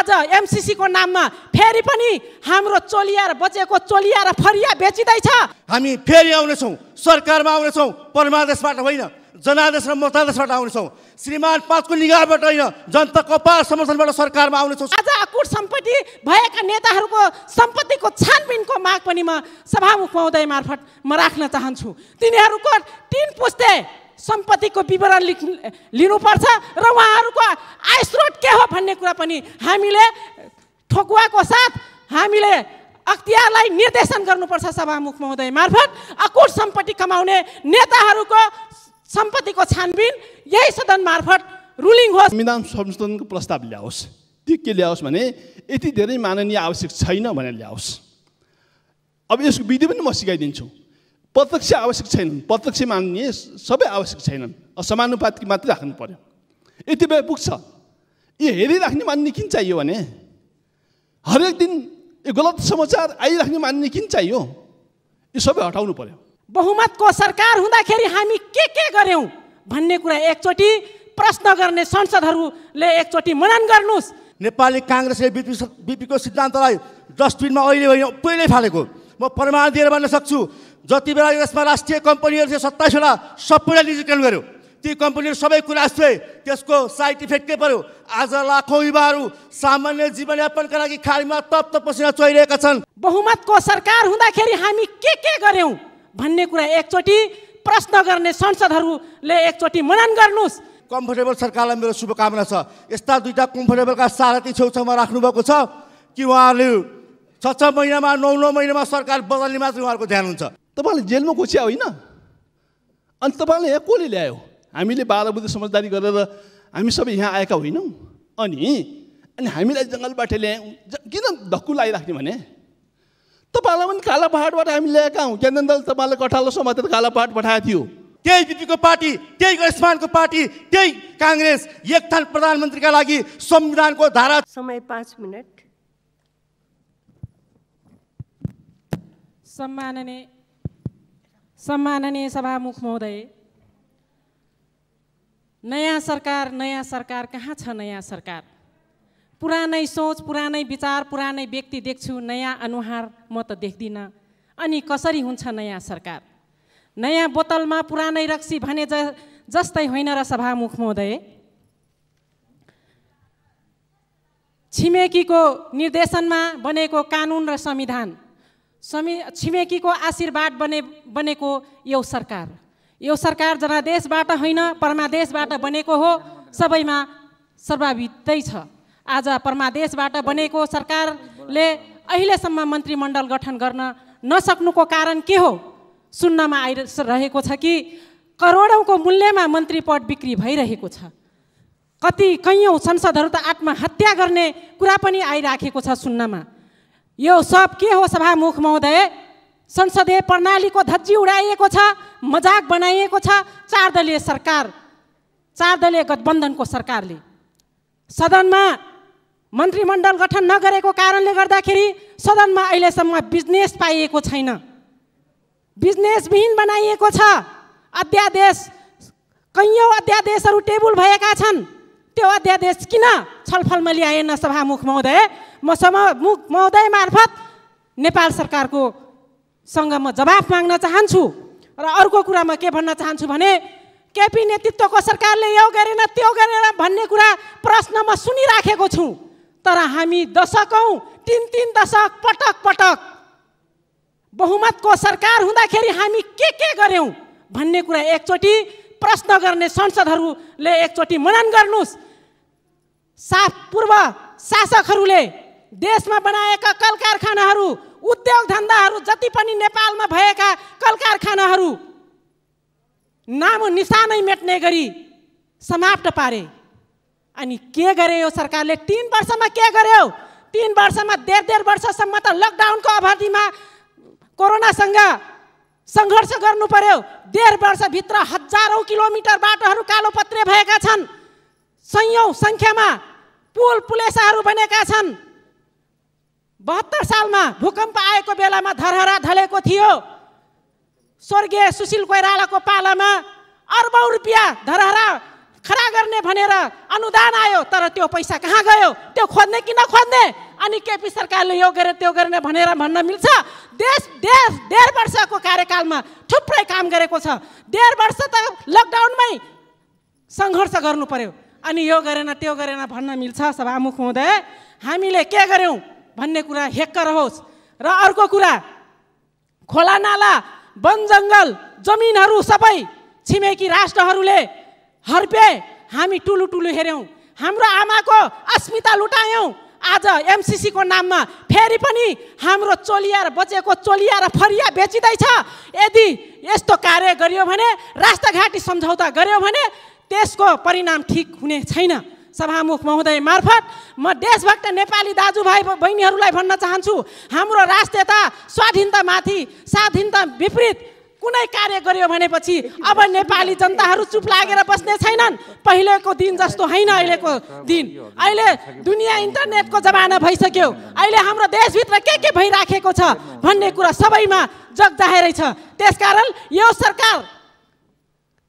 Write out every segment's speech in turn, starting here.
आज एमसीसी को नाममा फेरि पनि हाम्रो चोलिया र बचेको चोलिया र फरिया बेचिँदैछ। हामी फेरि आउनेछौँ, सरकारमा आउनेछौँ, परमादेशबाट होइन जनादेश र मतादेशबाट आउनेछौँ। श्रीमान 5 को निगाहबाट होइन जनताको अपार समर्थनबाट सरकारमा आउनेछौँ। आज अकुट सम्पत्ति भएका नेताहरूको सम्पत्तिको छानबिनको माग पनि म सभामुख महोदय मार्फत म राख्न चाहन्छु। तिनीहरूको 3 पुस्ते सम्पत्तिको विवरण लिनुपर्छ र उहाँहरूको आय स्रोत के हो भन्ने कुरा पनि हामीले ठोकुवाको साथ हामीले अख्तियारलाई निर्देशन गर्नुपर्छ सभामुख महोदय मार्फत। अकुट सम्पत्ति कमाउने नेताहरूको सम्पत्तिको छानबिन यही सदन मार्फत रुलिङ होस्। संविधान संशोधनको प्रस्ताव ल्याओस्। त्यो के ल्याओस् भने यति धेरै माननीय आवश्यक छैन भनेर ल्याओस्। अब यसको विधि पनि म सिकाइदिन्छु। प्रत्यक्ष आवश्यक छैनन्, प्रत्यक्ष माननीय सबै आवश्यक छैनन्, समानुपातिक मात्रै राख्नु पर्यो। यति बेला पुग्छ। यो हेरिराख्ने मान्ने किन चाहियो भने हरेक दिन यो गलत समाचार आइराख्ने मान्ने किन चाहियो? यो सबै हटाउनु पर्यो। बहुमतको सरकार हुँदाखेरि हामी के गर्यौं भन्ने कुरा एकचोटि प्रश्न गर्ने संसदहरूले एकचोटि मनन गर्नुस्। नेपाली कांग्रेसले बीपीको सिद्धान्तलाई डस्टबिनमा अहिले होइन पहिल्यै फालेको। म प्रमाण दिएर भन्न सक्छु। जति बेला यसमा राष्ट्रिय कम्पनीहरू 27 वटा सबैलाई निजीकरण गर्यो, ती कम्पनीहरू सबै कुरा थिए, त्यसको साइड इफेक्ट के पर्यो? आज लाखौं युवाहरू सामान्य जीवनयापनका लागि खाडीमा तप्त पसिना चुहाइरहेका छन्। बहुमतको सरकार हुँदाखेरि हामी के गर्यौं भन्ने कुरा एकचोटि प्रश्न गर्ने संसदहरूले एकचोटि मनन गर्नुस्। कम्फर्टेबल सरकारलाई मेरो शुभकामना छ। यस्ता दुईटा कम्फर्टेबलका सारथी छेउछाउमा राख्नुभएको छ कि उहाँहरूले 6 महिनामा 9 महिनामा सरकार बदल्ने मात्रै उहाँहरूको ध्यान हुन्छ। तपाईँले जेलमा कोच्या होइन, अनि तपाईँले यहाँ कसले ल्यायो? हामीले 12 बुद्धि समझदारी गरेर हामी सबै यहाँ आएका होइनौँ। अनि हामीलाई जङ्गलबाट ल्यायौँ। किन धक्कु लगाइराख्ने भने तपाईँलाई पनि काला पहाडबाट हामी ल्याएका हौँ। केन्द्र दल तपाईँलाई कठालो समातेर काला पहाड पठाएको थियो। त्यही बीपीको पार्टी, त्यही गैस्मानको पार्टी, त्यही कांग्रेस एकथान प्रधानमन्त्रीका लागि संविधानको धारा। समय 5 मिनट। सम्माननीय सभामुख महोदय, नयाँ सरकार कहाँ छ? नयाँ सरकार पुरानै सोच, पुरानै विचार, पुरानै व्यक्ति देख्छु, नयाँ अनुहार म त देख्दिनँ। अनि कसरी हुन्छ नयाँ सरकार? नयाँ बोतलमा पुरानै रक्सी भने जस्तै होइन र सभामुख महोदय। छिमेकीको निर्देशनमा बनेको कानुन र संविधान, छिमेकीको आशीर्वाद बनेको यो सरकार जनादेशबाट होइन परमादेशबाट बनेको हो। सबैमा सर्वाभित्तै छ। आज परमादेशबाट बनेको सरकारले अहिलेसम्म मन्त्रीमण्डल गठन गर्न नसक्नुको कारण के हो? सुन्नमा आइरहेको छ कि करोडौँको मूल्यमा मन्त्री पद बिक्री भइरहेको छ। कैयौँ संसदहरू त आत्महत्या गर्ने कुरा पनि आइराखेको छ सुन्नमा। यो सब के हो सभामुख महोदय? संसदीय प्रणालीको धज्जी उडाइएको छ, मजाक बनाइएको छ। 4 दलीय सरकार, 4 दलीय गठबन्धनको सरकारले सदनमा मन्त्रीमण्डल गठन नगरेको कारणले गर्दाखेरि सदनमा अहिलेसम्म बिजनेस पाइएको छैन। बिजनेसविहीन बनाइएको छ। अध्यादेश, कैयौँ अध्यादेशहरू टेबल भएका छन्। त्यो अध्यादेश किन छलफलमा ल्याएन सभामुख महोदय? म सभामुख महोदय मार्फत नेपाल सरकारको सँग म जवाफ माग्न चाहन्छु। र अर्को कुरा म के भन्न चाहन्छु भने केपी नेतृत्वको सरकारले यो गरेन त्यो गरेन भन्ने कुरा प्रश्न म सुनिराखेको छु। तर हामी दशकौं 3 दशक पटक बहुमतको सरकार हुँदाखेरि हामी के गर्यौं भन्ने कुरा एकचोटि प्रश्न गर्ने संसदहरूले एकचोटि मनन गर्नुस्। पूर्व शासकहरूले देशमा बनाएका कल कारखानाहरू, उद्योग धन्दाहरू, जति पनि नेपालमा भएका कल कारखानाहरू नाम निशानै मेट्ने गरी समाप्त पारे। अनि के गरे यो सरकारले? 3 वर्षमा के गर्यो? 3 वर्षमा 1.5 वर्षसम्म त लकडाउनको अवधिमा कोरोनासँग सङ्घर्ष गर्नु पर्यो। 1.5 वर्षभित्र हजारौं किलोमिटर बाटोहरू कालोपत्रे भएका छन्। सयौं संख्यामा पुलेसाहरू बनेका छन्। 72 सालमा भूकम्प आएको बेलामा धरहरा ढलेको थियो। स्वर्गीय सुशील कोइरालाको पालामा अरबौं रुपियाँ धरहरा खडा गर्ने भनेर अनुदान आयो, तर त्यो पैसा कहाँ गयो, त्यो खोज्ने कि नखोज्ने? अनि केपी सरकारले यो गरे त्यो गर्ने भनेर भन्न मिल्छ? डेढ वर्षको कार्यकालमा थुप्रै काम गरेको छ। 1.5 वर्ष त लकडाउनमै सङ्घर्ष गर्नु पर्यो, अनि यो गरेन त्यो गरेन भन्न मिल्छ? सभामुख महोदय, हामीले के गर्यौँ भन्ने कुरा हेक्क रहोस्। र अर्को कुरा, खोला नाला वन जङ्गल जमिनहरू सबै छिमेकी राष्ट्रहरूले हर्पे, हामी टुलु हेऱ्यौँ, हाम्रो आमाको अस्मिता लुटायौँ। आज एमसीसी को नाममा फेरि पनि हाम्रो चोलिया र बचेको चोलिया र फरिया बेचिँदैछ। यदि यस्तो कार्य गरियो भने, राष्ट्रघाटी सम्झौता गर्यो भने त्यसको परिणाम ठीक हुने छैन। सभामुख महोदय मार्फत म देशभक्त नेपाली दाजुभाइ बहिनीहरूलाई भन्न चाहन्छु, हाम्रो राष्ट्रियता स्वाधीनतामाथि स्वाधीनता विपरीत कुनै कार्य गर्यो भनेपछि अब नेपाली जनताहरू चुप लागेर बस्ने छैनन्। पहिलेको दिन जस्तो होइन अहिलेको दिन। अहिले दुनियाँ इन्टरनेटको जमाना भइसक्यो। अहिले हाम्रो देशभित्र के भइराखेको छ भन्ने कुरा सबैमा जगजाहेरै छ। त्यसकारण यो सरकार,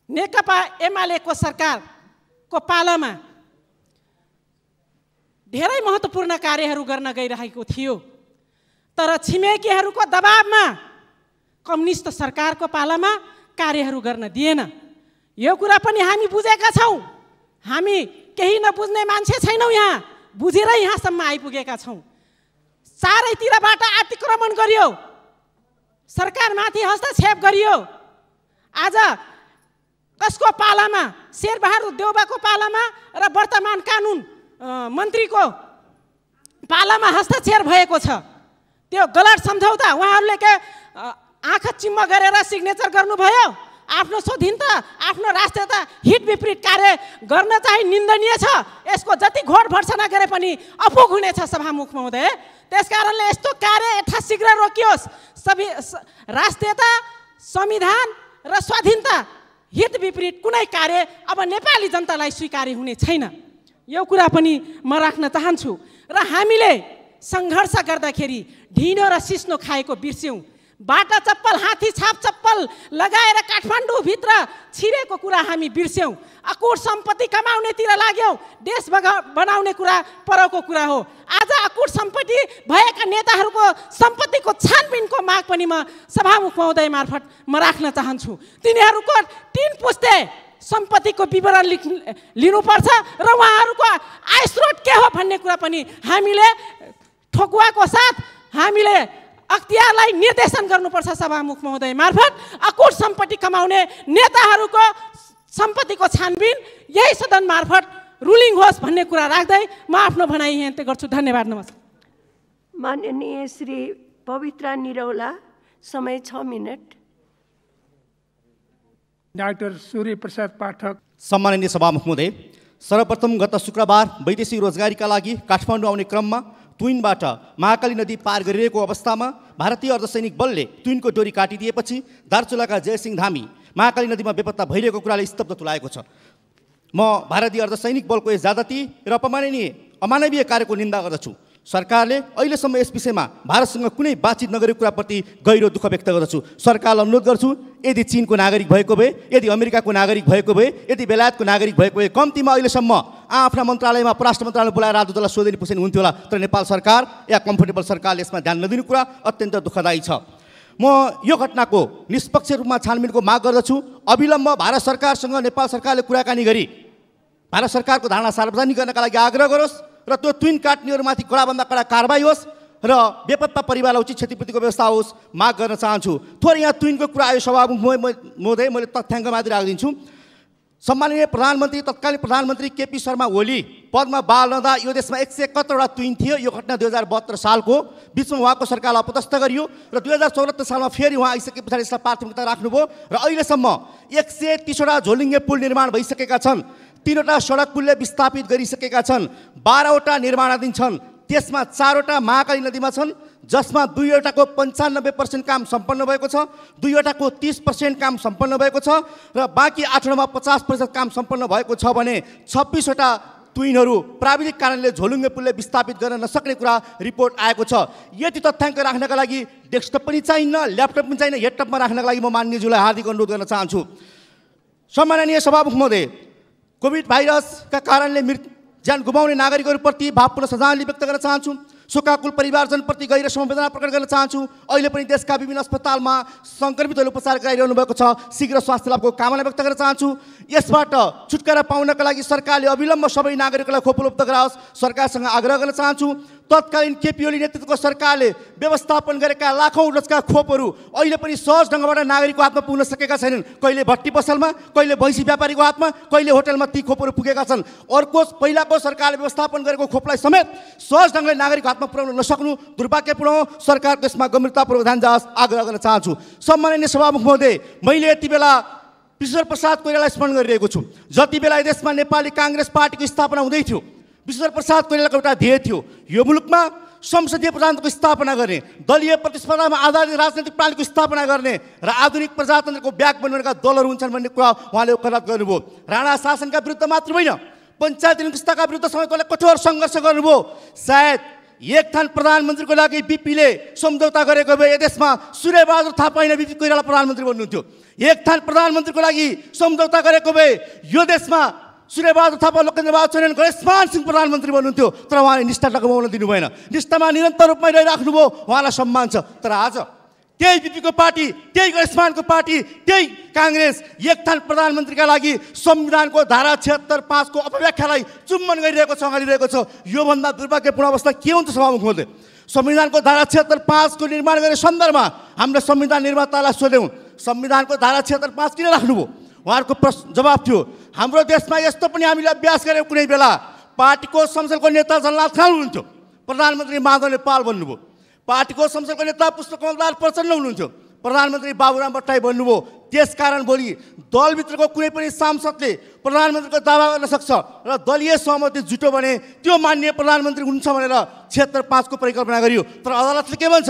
नेकपा एमालेको सरकारको पालामा धेरै महत्त्वपूर्ण कार्यहरू गर्न गइरहेको थियो, तर छिमेकीहरूको दबावमा कम्युनिस्ट सरकारको पालामा कार्यहरू गर्न दिएन। यो कुरा पनि हामी बुझेका छौँ। हामी केही नबुझ्ने मान्छे छैनौँ, यहाँ बुझेरै यहाँसम्म आइपुगेका छौँ। चारैतिरबाट अतिक्रमण गरियो, सरकारमाथि हस्तक्षेप गरियो। आज कसको पालामा? शेरबहादुर देउबाको पालामा र वर्तमान कानुन मन्त्रीको पालामा हस्तक्षेप भएको छ। त्यो गलत सम्झौता उहाँहरूले के आँखा चिम्म गरेर सिग्नेचर गर्नुभयो। आफ्नो स्वाधीनता, आफ्नो राष्ट्रियता हित विपरीत कार्य गर्न चाहिँ निन्दनीय छ। यसको जति घोड भर्सना गरे पनि अपुग हुनेछ सभामुख महोदय। त्यसकारणले यस्तो कार्य यथाशीघ्र रोकियोस्। सबै राष्ट्रियता, संविधान र स्वाधीनता हित विपरीत कुनै कार्य अब नेपाली जनतालाई स्वीकार्य हुने छैन। यो कुरा पनि म राख्न चाहन्छु। र हामीले सङ्घर्ष गर्दाखेरि ढिँडो र सिस्नो खाएको बिर्स्यौँ। बाटा चप्पल, हात्ती छाप चप्पल लगाएर काठमाडौँभित्र छिरेको कुरा हामी बिर्स्यौँ। अकुट सम्पत्ति कमाउनेतिर लाग्यौँ। देश बनाउने कुरा परको कुरा हो। आज अकुट सम्पत्ति भएका नेताहरूको सम्पत्तिको छानबिनको माग पनि म सभामुख महोदय मार्फत म राख्न चाहन्छु। तिनीहरूको 3 पुस्ते सम्पत्तिको विवरण लिनुपर्छ र उहाँहरूको आय स्रोत के हो भन्ने कुरा पनि हामीले ठोकुवाको साथ हामीले अख्तियारलाई निर्देशन गर्नुपर्छ सभामुख महोदय मार्फत। अकुट सम्पत्ति कमाउने नेताहरूको सम्पत्तिको छानबिन यही सदन मार्फत रुलिङ होस् भन्ने कुरा राख्दै म आफ्नो भनाइ यहाँ गर्छु। धन्यवाद, नमस्कार। माननीय श्री पवित्रा निरौला, समय 6 मिनट। डाक्टर सूर्य प्रसाद पाठक। सम्माननीय सभामुख महोदय, सर्वप्रथम गत शुक्रबार वैदेशिक रोजगारीका लागि काठमाडौँ आउने क्रममा तुइनबाट महाकाली नदी पार गरिरहेको अवस्थामा भारतीय अर्धसैनिक बलले तुइनको डोरी काटिदिएपछि दार्चुलाका जयसिंह धामी महाकाली नदीमा बेपत्ता भइरहेको कुराले स्तब्ध तुल्याएको छ। म भारतीय अर्धसैनिक बलको यस ज्यादती र अमानवीय कार्यको निन्दा गर्दछु। सरकारले अहिलेसम्म यस विषयमा भारतसँग कुनै बातचित नगरेको कुराप्रति गहिरो दुःख व्यक्त गर्दछु। सरकारलाई अनुरोध गर्छु, यदि चीनको नागरिक भएको भए, यदि अमेरिकाको नागरिक भएको भए, यदि बेलायतको नागरिक भएको भए, कम्तीमा अहिलेसम्म आफ्ना मन्त्रालयमा परराष्ट्र मन्त्रालयमा बोलाएर राजदूतलाई सोधेनी पुछेनी हुन्थ्यो होला। तर नेपाल सरकार या कम्फर्टेबल सरकारले यसमा ध्यान नदिनु कुरा अत्यन्त दुःखदायी छ। म यो घटनाको निष्पक्ष रूपमा छानबिनको माग गर्दछु। अविलम्ब भारत सरकारसँग नेपाल सरकारले कुराकानी गरी भारत सरकारको धारणा सार्वजनिक गर्नका लागि आग्रह गरोस् र त्यो तुइन काट्नेहरूमाथि कडाभन्दा कडा कारबाही होस् र बेपत्ता परिवारलाई उचित क्षतिपूर्तिको व्यवस्था होस् माग गर्न चाहन्छु। थोरै यहाँ तुइनको कुरा आयो सभामुख महोदय, मैले तथ्याङ्क माथि राखिदिन्छु। सम्माननीय प्रधानमन्त्री, तत्कालीन प्रधानमन्त्री केपी शर्मा ओली पदमा बहाल रहँदा यो देशमा 171वटा तुइन थियो। यो घटना 2072 सालको बिचमा उहाँको सरकारलाई अपदस्थ गरियो र 2074 सालमा फेरि उहाँ आइसके पछाडि यसलाई प्राथमिकता राख्नुभयो र अहिलेसम्म 130वटा झोलुङ्गे पुल निर्माण भइसकेका छन्। 3वटा सडक पुलले विस्थापित गरिसकेका छन्। 12वटा निर्माणाधीन छन्। त्यसमा 4वटा महाकाली नदीमा छन्, जसमा 2वटाको 95% काम सम्पन्न भएको छ, 2वटाको 30% काम सम्पन्न भएको छ र बाँकी 8वटामा 50% काम सम्पन्न भएको छ भने 26वटा तुइनहरू प्राविधिक कारणले झोलुङ्गे पुलले विस्थापित गर्न नसक्ने कुरा रिपोर्ट आएको छ। यति तथ्याङ्क राख्नका लागि डेस्कटप पनि चाहिन्न, ल्यापटप पनि चाहिन्न, हेडटपमा राख्नका लागि म माननीयज्यूलाई हार्दिक अनुरोध गर्न चाहन्छु। सम्माननीय सभामुख महोदय, कोभिड भाइरसका कारणले ज्यान गुमाउने नागरिकहरूप्रति भावपूर्ण श्रद्धाञ्जली व्यक्त गर्न चाहन्छु। शोकाकुल परिवारजनप्रति गहिरो समवेदना प्रकट गर्न चाहन्छु। अहिले पनि देशका विभिन्न अस्पतालमा सङ्क्रमितहरू उपचार गराइरहनु भएको छ। शीघ्र स्वास्थ्य लाभको कामना व्यक्त गर्न चाहन्छु। यसबाट छुटकारा पाउनका लागि सरकारले अविलम्ब सबै नागरिकलाई खोप उपलब्ध गराओस् सरकारसँग आग्रह गर्न चाहन्छु। तत्कालीन केपी ओली नेतृत्वको सरकारले व्यवस्थापन गरेका लाखौँ डोजका खोपहरू अहिले पनि सहज ढङ्गबाट नागरिकको हातमा पुग्न सकेका छैनन्। कहिले भट्टी पसलमा, कहिले भैँसी व्यापारीको हातमा, कहिले होटलमा ती खोपहरू पुगेका छन्। अर्को पहिलाको सरकारले व्यवस्थापन गरेको खोपलाई समेत सहज ढङ्गले नागरिकको हातमा पुर्याउन नसक्नु दुर्भाग्यपूर्ण हो। सरकारको यसमा गम्भीरतापूर्वक ध्यान जाओस् आग्रह गर्न चाहन्छु। सम्माननीय सभामुख महोदय, मैले यति बेला विश्वेश्वर प्रसाद कोइरालालाई स्मरण गरिरहेको छु। जति बेला देशमा नेपाली काङ्ग्रेस पार्टीको स्थापना हुँदै थियो, विश्वेश्वर प्रसाद कोइरालाको एउटा ध्येय थियो, यो मुलुकमा संसदीय प्रजातन्त्रको स्थापना गर्ने, दलीय प्रतिस्पर्धामा आधारित राजनैतिक प्रणालीको स्थापना गर्ने र आधुनिक प्रजातन्त्रको ब्याकबोन बनेका दलहरू हुन्छन् भन्ने कुरा उहाँले वकालत गर्नुभयो। राणा शासनका विरुद्ध मात्र होइन, पञ्चायती व्यवस्थाका विरुद्ध समेत उहाँले कठोर सङ्घर्ष गर्नुभयो। सायद एक थान प्रधानमन्त्रीको लागि बिपीले सम्झौता गरेको भए देशमा सूर्यबहादुर थापा होइन बिपी कोइराला प्रधानमन्त्री बन्नुहुन्थ्यो। एक थान प्रधानमन्त्रीको लागि सम्झौता गरेको भए यो देशमा सूर्यबहादुर थापा, लोकेन्द्र बहादुर चौहान, गणेशमान सिंह प्रधानमन्त्री बन्नुहुन्थ्यो। तर उहाँले निष्ठा टकाउन दिनु भएन। निष्ठामा निरन्तर रूपमा रहिराख्नुभयो, उहाँलाई सम्मान छ। तर आज त्यही बिपीको पार्टी, त्यही गणेशमानको पार्टी, त्यही काङ्ग्रेस एक थान प्रधानमन्त्रीका लागि संविधानको धारा 76(5) को अपव्याख्यालाई चुम्बन गरिरहेको छ, अगाडिरहेको छ। योभन्दा दुर्भाग्यपूर्ण अवस्था के हुन्छ सभामुख महोदय? संविधानको धारा 76(5) को निर्माण गर्ने सन्दर्भमा हामीले संविधान निर्मातालाई सोध्यौँ, संविधानको धारा 76(5) किन राख्नुभयो? उहाँहरूको प्रश्न जवाब थियो, हाम्रो देशमा यस्तो पनि हामीले अभ्यास गऱ्यौँ, कुनै बेला पार्टीको संसदको नेता झलनाथ खान हुनुहुन्थ्यो, प्रधानमन्त्री माधव नेपाल बन्नुभयो। पार्टीको संसदको नेता पुष्पकमलदार प्रचण्ड हुनुहुन्थ्यो, प्रधानमन्त्री बाबुराम भट्टराई बन्नुभयो। त्यसकारण भोलि दलभित्रको कुनै पनि सांसदले प्रधानमन्त्रीको दावा गर्न सक्छ र दलीय सहमति जुटो भने त्यो मान्य प्रधानमन्त्री हुन्छ भनेर 76(5) को परिकल्पना गरियो। तर अदालतले के भन्छ?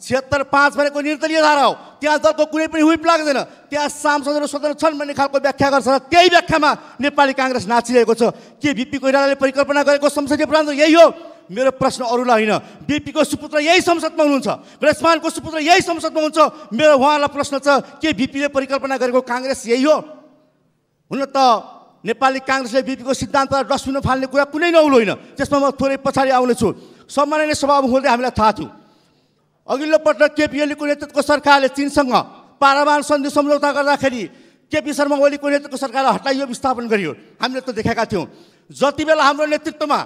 76(5) भनेको निर्दलीय धारा हो, त्यहाँ दलको कुनै पनि हुइप लाग्दैन, त्यहाँ सांसदहरू स्वतन्त्र छन् भन्ने खालको व्याख्या गर्छ र त्यही व्याख्यामा नेपाली काङ्ग्रेस नाचिरहेको छ। के बिपी कोइरालाले परिकल्पना गरेको संसदीय प्रणाली यही हो? मेरो प्रश्न अरूलाई होइन, बिपीको सुपुत्र यही संसदमा हुनुहुन्छ, गणेशमानको सुपुत्र यही संसदमा हुन्छ। मेरो उहाँलाई प्रश्न छ, के बिपीले परिकल्पना गरेको काङ्ग्रेस यही हो? हुन त नेपाली काङ्ग्रेसले बिपीको सिद्धान्तलाई डस्टबिनमा फाल्ने कुरा कुनै नौलो होइन, त्यसमा म थोरै पछाडि आउनेछु। सम्माननीय सभामुख महोदय, हामीलाई थाहा थियो अघिल्लो पटक केपी ओलीको नेतृत्वको सरकारले चीनसँग पारमाणु सन्धि सम्झौता गर्दाखेरि केपी शर्मा ओलीको नेतृत्वको सरकारलाई हटाइयो, विस्थापन गरियो। हामीले त देखेका थियौँ। जति बेला हाम्रो नेतृत्वमा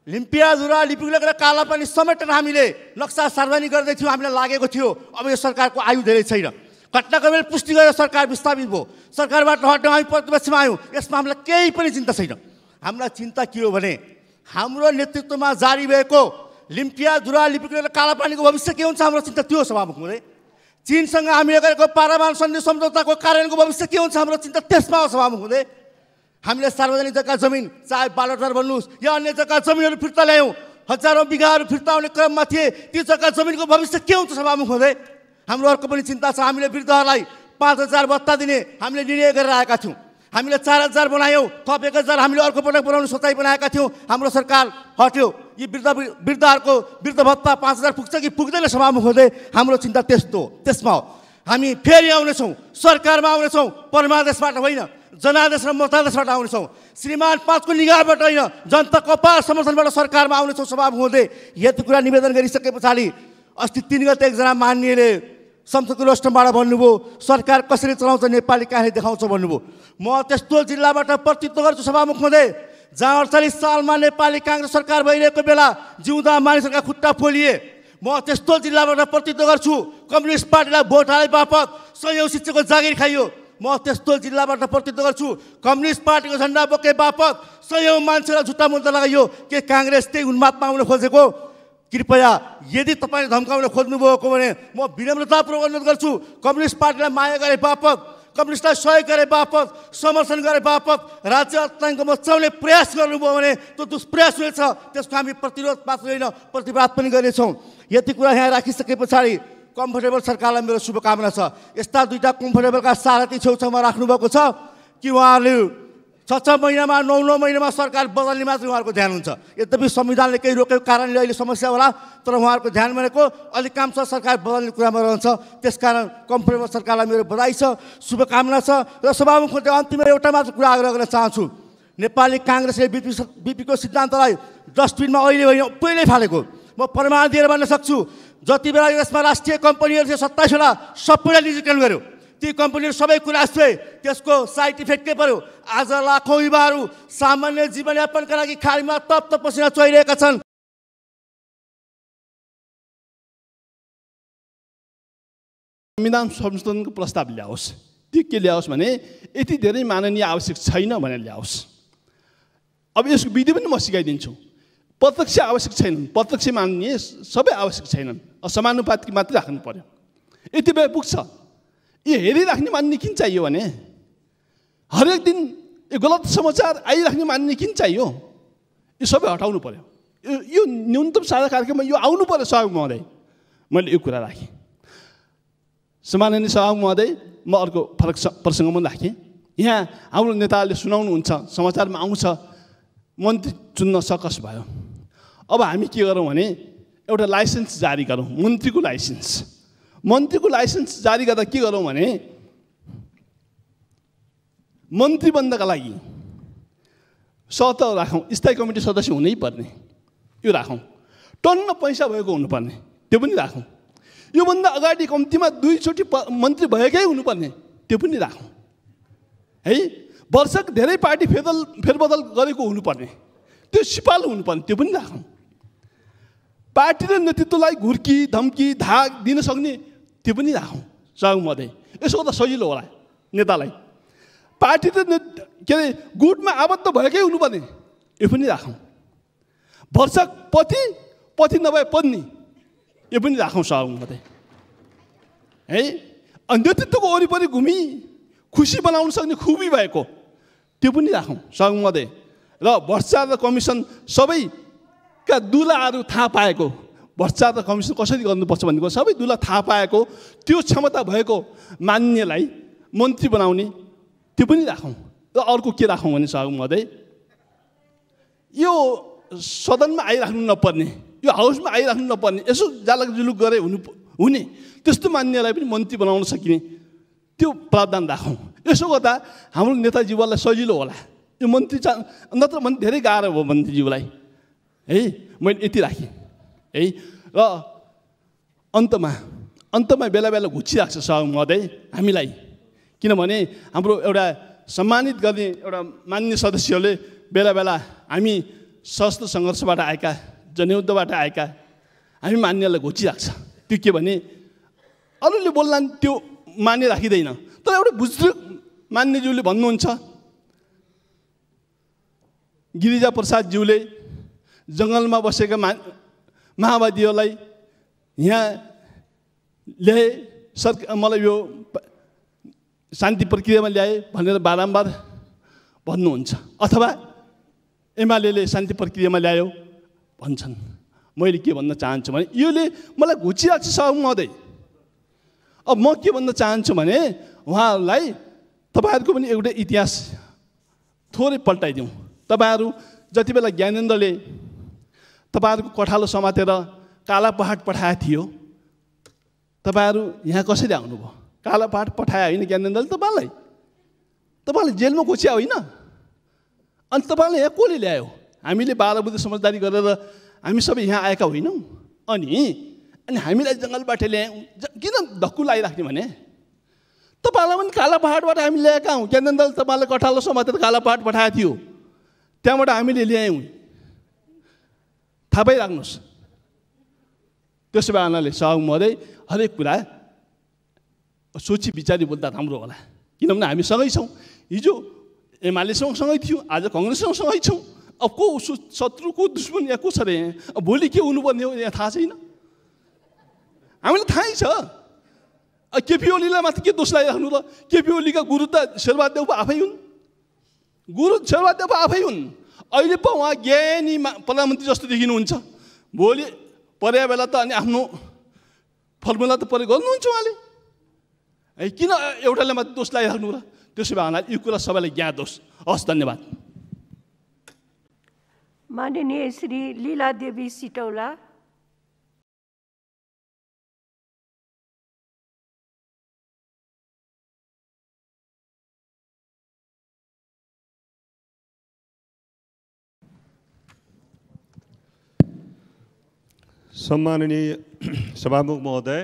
लिम्पियाधुरा, लिपिगुलेक र कालापानी समेटेर हामीले नक्सा सार्वजनिक गर्दै थियौँ, हामीलाई लागेको थियो अब यो सरकारको आयु धेरै छैन। घटनाको बेला पुष्टि गरेर सरकार विस्थापित भयो, सरकारबाट हट्यौँ, हामी प्रतिपक्षमा आयौँ। यसमा हामीलाई केही पनि चिन्ता छैन। हामीलाई चिन्ता के हो भने हाम्रो नेतृत्वमा जारी भएको लिम्पियाधुरा, लिपिगुलेक र कालापानीको भविष्य के हुन्छ, हाम्रो चिन्ता त्यो हो सभामुख महोदय। चीनसँग हामीले गरेको पारमाणु सन्धि सम्झौताको कार्यान्वयनको भविष्य के हुन्छ, हाम्रो चिन्ता त्यसमा हो सभामुख महोदय। हामीले सार्वजनिक जग्गा जमिन, चाहे बालुवाटार भन्नुहोस् या अन्य जग्गा जमिनहरू फिर्ता ल्यायौँ, हजारौँ बिघाहरू फिर्ता आउने क्रममा थिए। ती जग्गा जमिनको भविष्य के हुन्छ सभामुख महोदय? हाम्रो अर्को पनि चिन्ता छ। हामीले वृद्धहरूलाई 5,000 भत्ता दिने हामीले निर्णय गरेर आएका थियौँ। हामीले 4,000 बनायौँ, थप 1,000 हामीले अर्को पटक बनाउने सोचाइ बनाएका थियौँ। हाम्रो सरकार हट्यो। यी वृद्धहरूको वृद्ध भत्ता 5,000 पुग्छ कि पुग्दैन सभामुख महोदय? हाम्रो चिन्ता त्यस्तो हो। त्यसमा हो हामी फेरि आउनेछौँ, सरकारमा आउनेछौँ, परमादेशबाट होइन, जनादेश र मतादेशबाट आउनेछौँ। श्रीमान 5 को निगाहबाट होइन, जनताको अपार समर्थनबाट सरकारमा आउनेछौँ सभामुख महोदय। यति कुरा निवेदन गरिसके पछाडि अस्ति 3 गते एकजना माननीयले संसदको रोस्टमबाट भन्नुभयो, सरकार कसरी चलाउँछ नेपाली काहीँ देखाउँछ भन्नुभयो। म त्यस्तो जिल्लाबाट प्रतिनिधित्व गर्छु सभामुख महोदय, जहाँ 48 सालमा नेपाली काङ्ग्रेस सरकार भइरहेको बेला जिउँदा मानिसहरूका खुट्टा फोलिए। म त्यस्तो जिल्लाबाट प्रतिनिधित्व गर्छु। कम्युनिस्ट पार्टीलाई भोट हाले बापत सयौँ शिक्षकको जागिर खाइयो। म त्यस्तो जिल्लाबाट प्रतिनिधित्व गर्छु। कम्युनिस्ट पार्टीको झन्डा बोके बापत सयौँ मान्छेलाई झुट्टा मुद्दा लगाइयो। के काङ्ग्रेस त्यही उन्मादमा आउन खोजेको? कृपया यदि तपाईँले धम्काउन खोज्नुभएको भने म विनम्रतापूर्वक अनुरोध गर्छु, कम्युनिस्ट पार्टीलाई माया गरे बापत, कम्युनिस्टलाई सहयोग गरे बापत, समर्थन गरे बापत राज्य आतङ्क मचाउने प्रयास गर्नुभयो भने त्यो दुष्प्रयास हुनेछ। त्यसको हामी प्रतिरोध मात्र होइन, प्रतिवाद पनि गर्नेछौँ। यति कुरा यहाँ राखिसके पछाडि कम्फर्टेबल सरकारलाई मेरो शुभकामना छ। यस्ता 2टा कम्फर्टेबलका सारथी छेउछाउमा राख्नुभएको छ कि उहाँहरूले 6 महिनामा 9 महिनामा सरकार बदल्ने मात्रै उहाँहरूको ध्यान हुन्छ। यद्यपि संविधानले केही रोकेको कारणले अहिले समस्या होला, तर उहाँहरूको ध्यान भनेको अधिकांश सरकार बदल्ने कुरामा रहन्छ। त्यसकारण कम्फर्टेबल सरकारलाई मेरो बधाई छ, शुभकामना छ। र सभामुख महोदय, अन्तिममा एउटा मात्र कुरा आग्रह गर्न चाहन्छु। नेपाली काङ्ग्रेसले बिपीको सिद्धान्तलाई डस्टबिनमा अहिले होइन पहिल्यै फालेको। म प्रमाण दिएर भन्न सक्छु, जति बेला यसमा राष्ट्रिय कम्पनीहरू थियो 27वटा सबैलाई निजीकरण गर्यो। ती कम्पनीहरू सबै कुरा थिए, त्यसको साइड इफेक्ट के पर्यो? आज लाखौँ युवाहरू सामान्य जीवनयापनका लागि खाडीमा तप्त पसिना चुहाइरहेका छन्। संविधान संशोधनको प्रस्ताव ल्याओस्। त्यो के ल्याओस् भने यति धेरै माननीय आवश्यक छैन भनेर ल्याओस्। अब यसको विधि पनि म सिकाइदिन्छु। प्रत्यक्ष आवश्यक छैनन्, प्रत्यक्ष माननीय सबै आवश्यक छैनन्, समानुपातिक मात्रै राख्नु पर्यो। यति बेला पुग्छ। यो हेरिराख्ने मान्ने किन चाहियो भने हरेक दिन यो गलत समाचार आइराख्ने मान्ने किन चाहियो? यो सबै हटाउनु पर्यो। यो न्यूनतम साझा कार्यक्रममा यो आउनु पर्यो। सभामुख महोदय, मैले यो कुरा राखेँ। सम्माननीय सभामुख महोदय, म अर्को फरक प्रसङ्ग पनि राखेँ। यहाँ हाम्रो नेताहरूले सुनाउनुहुन्छ, समाचारमा आउँछ मन्त्री चुन्न सकस भयो। अब हामी के गरौँ भने एउटा लाइसेन्स जारी गरौँ, मन्त्रीको लाइसेन्स। मन्त्रीको लाइसेन्स जारी गर्दा के गरौँ भने मन्त्री बन्नका लागि सत राखौँ, स्थायी कमिटी सदस्य हुनै पर्ने, यो राखौँ। टन्न पैसा भएको हुनुपर्ने, त्यो पनि राखौँ। योभन्दा अगाडि कम्तीमा 2 चोटि मन्त्री भएकै हुनुपर्ने, त्यो पनि राखौँ है। वर्षक धेरै पार्टी फेरबदल गरेको हुनुपर्ने, त्यो सिपालु हुनुपर्ने, त्यो पनि राखौँ। पार्टी र नेतृत्वलाई घुर्की धम्की धाक दिन सक्ने, त्यो पनि राखौँ। सभामुख महोदय, यसो त सजिलो होला नेतालाई। पार्टी र के अरे गुटमा आबद्ध भएकै हुनुपर्ने, यो पनि राखौँ। वर्षक पति नभए पत्नी, यो पनि राखौँ सभामुख महोदय है। नेतृत्वको वरिपरि घुमी खुसी बनाउन सक्ने खुबी भएको, त्यो पनि राखौँ सभामुख महोदय। र भ्रष्टाचार र कमिसन सबैका दुलाहरू थाहा पाएको, भ्रष्टाचार र कमिसन कसरी गर्नुपर्छ भन्ने कुरा सबै दुला थाहा पाएको, त्यो क्षमता भएको मान्यलाई मन्त्री बनाउने, त्यो पनि राखौँ। र अर्को के राखौँ भने सभामुख महोदय, यो सदनमा आइराख्नु नपर्ने, यो हाउसमा आइराख्नु नपर्ने, यसो जालक जुलुक गरे हुने त्यस्तो मान्यलाई पनि मन्त्री बनाउन सकिने, त्यो प्रावधान राखौँ। यसो गर्दा हाम्रो नेताजीवलाई सजिलो होला। यो मन्त्री नत्र भने धेरै गाह्रो भयो मन्त्रीज्यूलाई है। मैले यति राखेँ है। र अन्तमा बेला बेला घुचिरहेको छ सभामुख महोदय हामीलाई, किनभने हाम्रो एउटा सम्मानित गर्ने एउटा मान्य सदस्यहरूले बेला बेला हामी सशस्त्र सङ्घर्षबाट आएका, जनयुद्धबाट आएका हामी मान्यलाई घोचिरहेको छ। त्यो के भने अरूले बोल्ला त्यो मान्य राखिँदैन, तर एउटा बुजुर्ग मान्यज्यूले भन्नुहुन्छ, गिरिजा प्रसादज्यूले जङ्गलमा बसेका माओवादीहरूलाई यहाँ ल्याए, मलाई यो शान्ति प्रक्रियामा ल्याए भनेर बारम्बार भन्नुहुन्छ, अथवा एमाले शान्ति प्रक्रियामा ल्यायो भन्छन्। मैले के भन्न चाहन्छु भने योले मलाई घुचिरहेको छ सभामुख महोदय। अब म के भन्न चाहन्छु भने उहाँहरूलाई तपाईँहरूको पनि एउटा इतिहास थोरै पल्टाइदिउँ। तपाईँहरू जति बेला ज्ञानेन्द्रले तपाईँहरूको कठालो समातेर काला पहाड पठाएको थियो, तपाईँहरू यहाँ कसरी आउनुभयो? काला पहाड पठायो होइन ज्ञानेन्द्रले तपाईँलाई जेलमा घोचिया होइन? अनि तपाईँलाई यहाँ कसले ल्यायो? हामीले 12 बुद्धे समझदारी गरेर हामी सबै यहाँ आएका होइनौँ। अनि हामीलाई जङ्गलबाट ल्यायौँ, किन धक्कु लगाइराख्ने भने तपाईँलाई पनि काला पहाडबाट हामी ल्याएका हौँ। ज्ञानेन्द्रले तपाईँलाई कठालो समातेर काला पहाड पठाएको थियो, त्यहाँबाट हामीले ल्यायौँ, थाहा पाइराख्नुहोस्। त्यसो भए हुनाले सभामुख महोदय हरेक कुरा सोची विचारी बोल्दा राम्रो होला, किनभने हामी सँगै छौँ। हिजो एमालेसँग सँगै थियो, आज कङ्ग्रेससँग सँगै छौँ। अब को शत्रु को दुश्मन यहाँ को छ र यहाँ? अब भोलि के हुनुपर्ने हो यहाँ थाहा छैन, हामीलाई थाहै छ। केपी ओलीलाई मात्र के दोष लगाइराख्नु र? केपी ओलीका गुरु त शेरबहादेव आफै हुन्, गुरु शेरबहादेव आफै हुन्। अहिले पो उहाँ ज्ञानी प्रधानमन्त्री जस्तो देखिनुहुन्छ, भोलि पर्या बेला त अनि आफ्नो फर्मुला त प्रयोग गर्नुहुन्छ उहाँले। किन एउटाले मात्र दोष लगाइराख्नु र? त्यसो भए यो कुरा सबैलाई ज्ञात होस्। हस्, धन्यवाद। माननीय श्री लीलादेवी सिटौला। सम्माननीय सभामुख महोदय,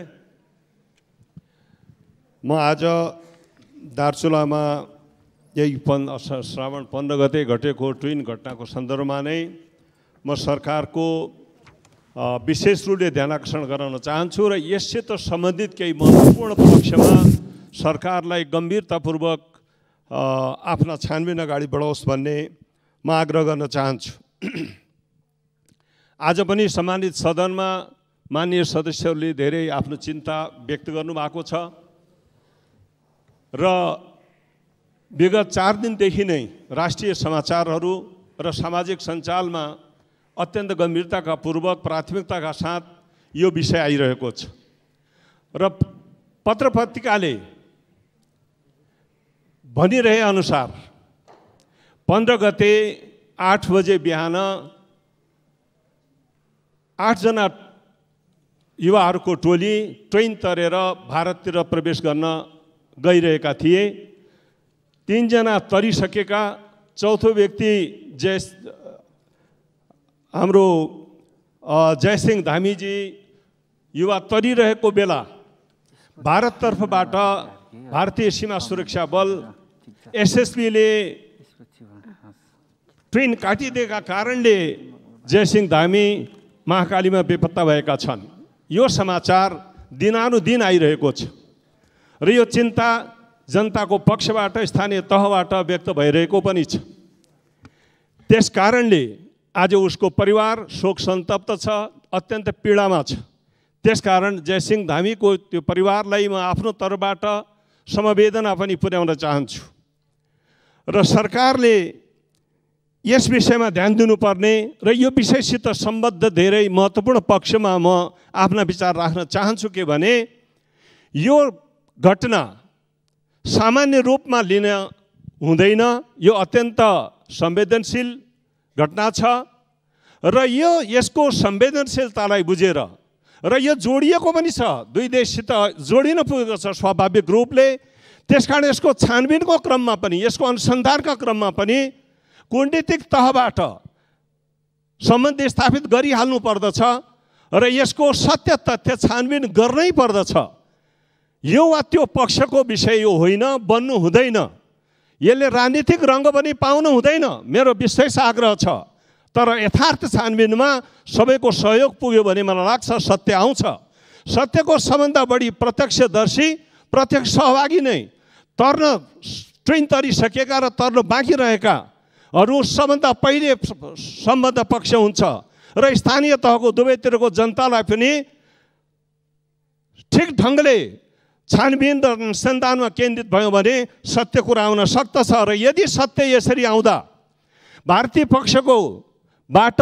म आज दार्चुलामा यही श्रावण 15 गते घटेको ट्विन घटनाको सन्दर्भमा नै म सरकारको विशेष रूपले ध्यानाकर्षण गराउन चाहन्छु र यससित सम्बन्धित केही महत्त्वपूर्ण पक्षमा सरकारलाई गम्भीरतापूर्वक आफ्ना छानबिन अगाडि बढाओस् भन्ने म आग्रह गर्न चाहन्छु। आज पनि सम्मानित सदनमा माननीय सदस्यहरूले धेरै आफ्नो चिन्ता व्यक्त गर्नुभएको छ र विगत 4 दिनदेखि नै राष्ट्रिय समाचारहरू र सामाजिक सञ्जालमा अत्यन्त गम्भीरताका पूर्वक प्राथमिकताका साथ यो विषय आइरहेको छ र पत्रपत्रिकाले भनिरहे अनुसार 15 गते 8 बजे बिहान 8 जना युवाहरूको टोली ट्रेन तरेर भारततिर प्रवेश गर्न गइरहेका थिए। 3 जना तरिसकेका, चौथो व्यक्ति हाम्रो जयसिंह धामीजी युवा तरिरहेको बेला भारततर्फबाट भारतीय सीमा सुरक्षा बल एसएसबीले ट्रेन काटिदिएका कारणले जयसिंह धामी महाकालीमा बेपत्ता भएका छन्। यो समाचार दिनानुदिन आइरहेको छ र यो चिन्ता जनताको पक्षबाट स्थानीय तहबाट व्यक्त भइरहेको पनि छ। त्यस कारणले आज उसको परिवार शोक सन्तप्त छ, अत्यन्त पीडामा छ। त्यसकारण जयसिंह धामीको त्यो परिवारलाई म आफ्नो तर्फबाट समवेदना पनि पुर्याउन चाहन्छु र सरकारले यस विषयमा ध्यान दिनुपर्ने र यो विषयसित सम्बद्ध धेरै महत्त्वपूर्ण पक्षमा म आफ्ना विचार राख्न चाहन्छु के भने यो घटना सामान्य रूपमा लिन हुँदैन। यो अत्यन्त संवेदनशील घटना छ र यसको संवेदनशीलतालाई बुझेर र यो जोडिएको पनि छ, दुई देशसित जोडिन पुगेको छ स्वाभाविक रूपले। त्यसकारण यसको छानबिनको क्रममा पनि, यसको अनुसन्धानका क्रममा पनि कूटनीतिक तहबाट सम्बन्ध स्थापित गरिहाल्नु पर्दछ र यसको सत्य तथ्य छानबिन गर्नै पर्दछ। यो वा त्यो पक्षको विषय यो होइन, बन्नु हुँदैन। यसले राजनीतिक रङ्ग पनि पाउनु हुँदैन, मेरो विशेष आग्रह छ। तर यथार्थ छानबिनमा सबैको सहयोग पुग्यो भने मलाई लाग्छ सत्य आउँछ। सत्यको सबभन्दा बढी प्रत्यक्षदर्शी, प्रत्यक्ष सहभागी नै तर्न ट्रेन तरिसकेका र तर्न बाँकी रहेकाहरू सबभन्दा पहिले सम्बद्ध पक्ष हुन्छ र स्थानीय तहको दुवैतिरको जनतालाई पनि ठिक ढङ्गले छानबिन र अनुसन्धानमा केन्द्रित भयो भने सत्य कुरा आउन सक्दछ र यदि सत्य यसरी आउँदा भारतीय पक्षको बाट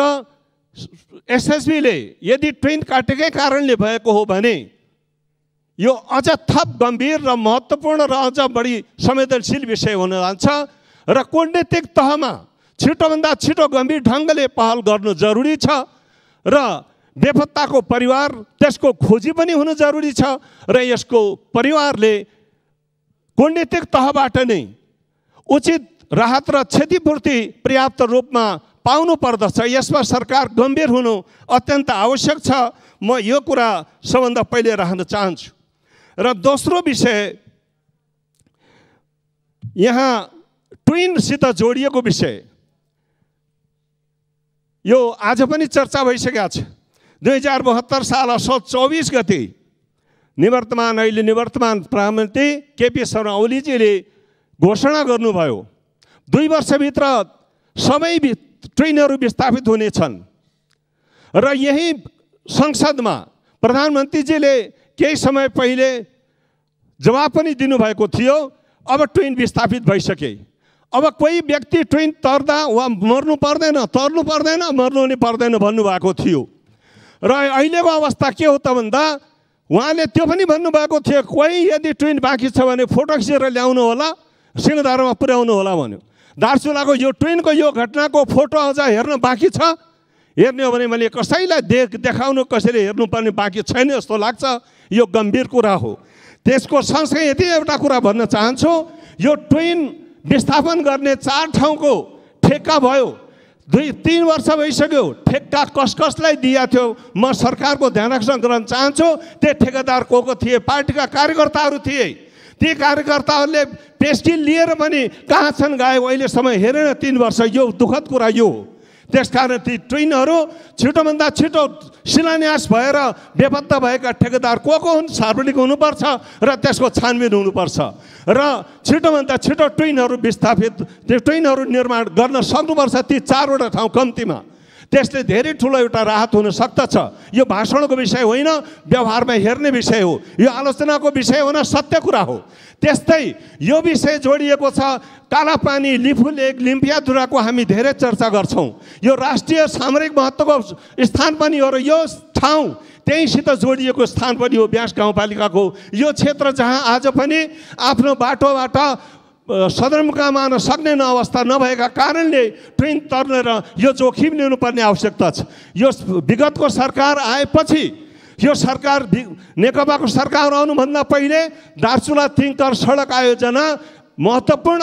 एसएसबीले यदि ट्रेन काटेकै कारणले भएको हो भने यो अझ थप गम्भीर र महत्त्वपूर्ण र अझ बढी संवेदनशील विषय हुन जान्छ र कूटनीतिक तहमा छिटोभन्दा छिटो गम्भीर ढङ्गले पहल गर्नु जरुरी छ र बेपत्ताको परिवार त्यसको खोजी पनि हुनु जरुरी छ र यसको परिवारले कूटनीतिक तहबाट नै उचित राहत र क्षतिपूर्ति पर्याप्त रूपमा पाउनु पर्दछ। यसमा सरकार गम्भीर हुनु अत्यन्त आवश्यक छ। म यो कुरा सबभन्दा पहिले राख्न चाहन्छु र दोस्रो विषय यहाँ ट्विनसित जोडिएको विषय यो आज पनि चर्चा भइसकेको छ। 2072 साल असोज 24 गते अहिले निवर्तमान प्रधानमन्त्री केपी शर्मा ओलीजीले घोषणा गर्नुभयो 2 वर्षभित्र सबै ट्रेनहरू विस्थापित हुनेछन् र यही संसदमा प्रधानमन्त्रीजीले केही समय पहिले जवाब पनि दिनुभएको थियो। अब ट्रेन विस्थापित भइसके, अब कोही व्यक्ति ट्रेन तर्दा वा मर्नु पर्दैन, तर्नु पर्दैन, मर्नु नि पर्दैन भन्नुभएको थियो र अहिलेको अवस्था के हो त भन्दा उहाँले त्यो पनि भन्नुभएको थियो कोही यदि ट्रेन बाँकी छ भने फोटो खिचेर ल्याउनु होला, सिंहदरबारमा पुर्याउनु होला भन्यो। दार्चुलाको यो ट्रेनको यो घटनाको फोटो अझ हेर्न बाँकी छ। हेर्ने हो भने मैले कसैलाई देखाउनु, कसैले हेर्नुपर्ने बाँकी छैन जस्तो लाग्छ। यो गम्भीर कुरा हो। त्यसको सँगसँगै यति एउटा कुरा भन्न चाहन्छु, यो ट्रेन विस्थापन गर्ने 4 ठाउँको ठेक्का भयो। 2-3 वर्ष भइसक्यो ठेक्का कसलाई दिएको थियो म सरकारको ध्यान आकर्षण गर्न चाहन्छु। त्यो ठेकेदार को थिए? पार्टीका कार्यकर्ताहरू थिए। ती कार्यकर्ताहरूले पेस्की लिएर पनि कहाँ छन् गए अहिलेसम्म हेरेन 3 वर्ष। यो दुःखद कुरा यो। त्यसकारण ती ट्रेनहरू छिटोभन्दा छिटो शिलान्यास भएर बेपत्ता भएका ठेकेदार को हुन् सार्वजनिक हुनुपर्छ र त्यसको छानबिन हुनुपर्छ र छिटोभन्दा छिटो ट्रेनहरू विस्थापित त्यो ट्रेनहरू निर्माण गर्न सक्नुपर्छ ती 4वटा ठाउँ कम्तीमा। त्यसले धेरै ठुलो एउटा राहत हुन सक्दछ। यो भाषणको विषय होइन, व्यवहारमा हेर्ने विषय हो। यो आलोचनाको विषय हुन सत्य कुरा हो। त्यस्तै यो विषय जोडिएको छ कालापानी, लिफु लेक, लिम्पियाधुराको हामी धेरै चर्चा गर्छौँ। यो राष्ट्रिय सामरिक महत्त्वको स्थान पनि हो र यो ठाउँ त्यहीँसित जोडिएको स्थान पनि हो ब्यास गाउँपालिकाको। यो क्षेत्र जहाँ आज पनि आफ्नो बाटोबाट सदरमुकाम आउन सक्ने अवस्था नभएका कारणले ट्रेन तर्नेर यो जोखिम लिनुपर्ने आवश्यकता छ। यो विगतको सरकार आएपछि यो सरकार नेकपाको सरकार आउनुभन्दा पहिले दार्चुला तिङतर सडक आयोजना महत्त्वपूर्ण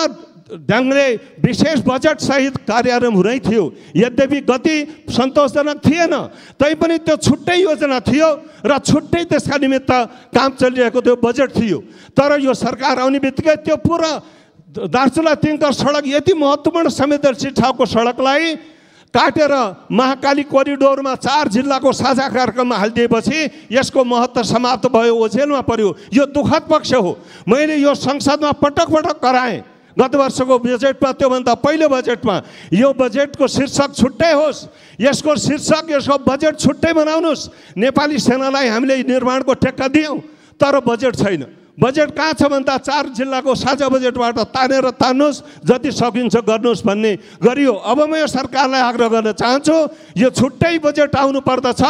ढङ्गले विशेष बजेट सहित कार्यान्वयन हुँदै थियो। यद्यपि गति सन्तोषजनक थिएन तैपनि त्यो छुट्टै योजना थियो र छुट्टै त्यसका निमित्त काम चलिरहेको त्यो बजेट थियो। तर यो सरकार आउने बित्तिकै त्यो पुरा दार्चुला तिङतर सडक यति महत्त्वपूर्ण संवेदनशील ठाउँको सडकलाई काटेर महाकाली कोरिडोरमा 4 जिल्लाको साझा कार्यक्रममा हालिदिएपछि यसको महत्त्व समाप्त भयो, ओझेलमा पर्यो। यो दुःखद पक्ष हो। मैले यो संसदमा पटक पटक कराएँ गत वर्षको बजेटमा, त्योभन्दा पहिलो बजेटमा। यो बजेटको शीर्षक छुट्टै होस्, यसको शीर्षक यसको बजेट छुट्टै बनाउनुहोस्। नेपाली सेनालाई हामीले निर्माणको ठेक्का दियौँ तर बजेट छैन। बजेट कहाँ छ भन्दा 4 जिल्लाको साझा बजेटबाट तान्नुहोस्, जति सकिन्छ गर्नुहोस् भन्ने गरियो। अब म यो सरकारलाई आग्रह गर्न चाहन्छु यो छुट्टै बजेट आउनु पर्दछ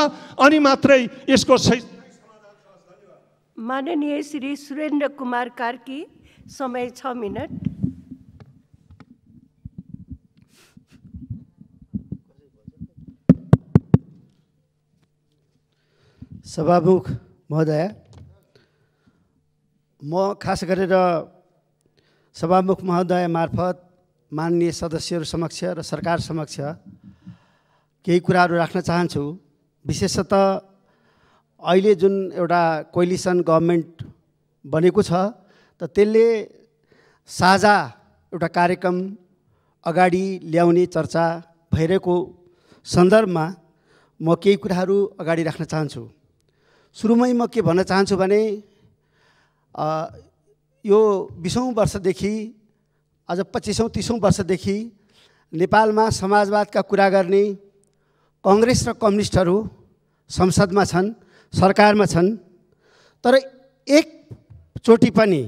अनि मात्रै यसको सही। माननीय श्री सुरेन्द्र कुमार कार्की, समय 6 मिनट। सभामुख महोदय, म खास गरेर सभामुख महोदय मार्फत माननीय सदस्यहरू समक्ष र सरकार समक्ष केही कुराहरू राख्न चाहन्छु। विशेषतः अहिले जुन एउटा कोलिसन गभर्मेन्ट बनेको छ त त्यसले साझा एउटा कार्यक्रम अगाडि ल्याउने चर्चा भइरहेको सन्दर्भमा म केही कुराहरू अगाडि राख्न चाहन्छु। सुरुमै म के भन्न चाहन्छु भने यो 20औं वर्षदेखि अझ 25औं 30औं वर्षदेखि नेपालमा समाजवादका कुरा गर्ने कांग्रेस र कम्युनिस्टहरू संसदमा छन्, सरकारमा छन्। तर एकचोटि पनि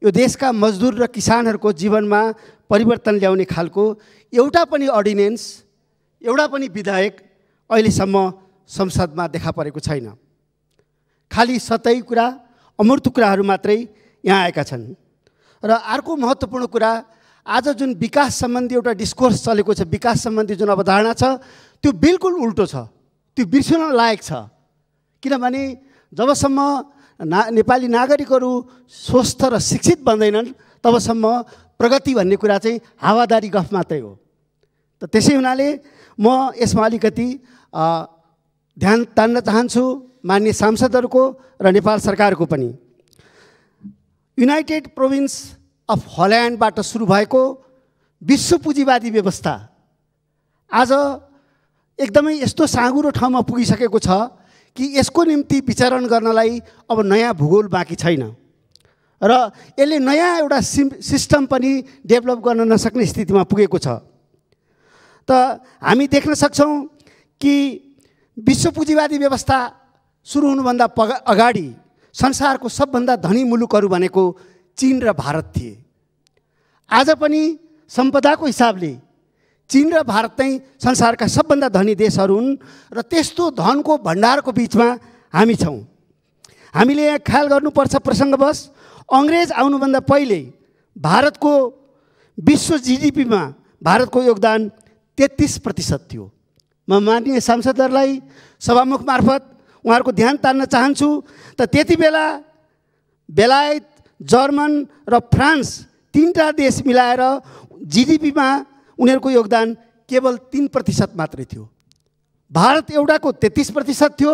यो देशका मजदुर र किसानहरूको जीवनमा परिवर्तन ल्याउने खालको एउटा पनि अर्डिनेन्स, एउटा पनि विधेयक अहिलेसम्म संसदमा देखा परेको छैन। खालि सतै कुरा, अमूर्त कुराहरू मात्रै यहाँ आएका छन्। र अर्को महत्त्वपूर्ण कुरा, आज जुन विकास सम्बन्धी एउटा डिस्कोर्स चलेको छ, विकास सम्बन्धी जुन अवधारणा छ त्यो बिल्कुल उल्टो छ, त्यो बिर्सन लायक छ। किनभने जबसम्म नेपाली नागरिकहरू स्वस्थ र शिक्षित बन्दैनन् तबसम्म प्रगति भन्ने कुरा चाहिँ हावादारी गफ मात्रै हो। त त्यसै हुनाले म यसमा अलिकति ध्यान तान्न चाहन्छु माननीय सांसदहरूको र नेपाल सरकारको पनि। युनाइटेड प्रोभिन्स अफ हल्यान्डबाट सुरु भएको विश्व पुँजीवादी व्यवस्था आज एकदमै यस्तो साँघुरो ठाउँमा पुगिसकेको छ कि यसको निम्ति विचरण गर्नलाई अब नयाँ भूगोल बाँकी छैन र यसले नयाँ एउटा सिस्टम पनि डेभलप गर्न नसक्ने स्थितिमा पुगेको छ। त हामी देख्न सक्छौँ कि विश्व पुँजीवादी व्यवस्था सुरु हुनुभन्दा अगाडि संसारको सबभन्दा धनी मुलुकहरू भनेको चीन र भारत थिए। आज पनि सम्पदाको हिसाबले चीन र भारत चाहिँ संसारका सबभन्दा धनी देशहरू हुन् र त्यस्तो धनको भण्डारको बिचमा हामी छौँ। हामीले यहाँ ख्याल गर्नुपर्छ, प्रसङ्गवश अङ्ग्रेज आउनुभन्दा पहिले भारतको विश्व जीडीपीमा भारतको योगदान 33% थियो। म माननीय सांसदहरूलाई सभामुख मार्फत उहाँहरूको ध्यान तान्न चाहन्छु त त्यति बेला बेलायत, जर्मन र फ्रान्स 3टा देश मिलाएर जीडीपीमा उनीहरूको योगदान केवल 3% मात्रै थियो। भारत एउटाको 33% थियो,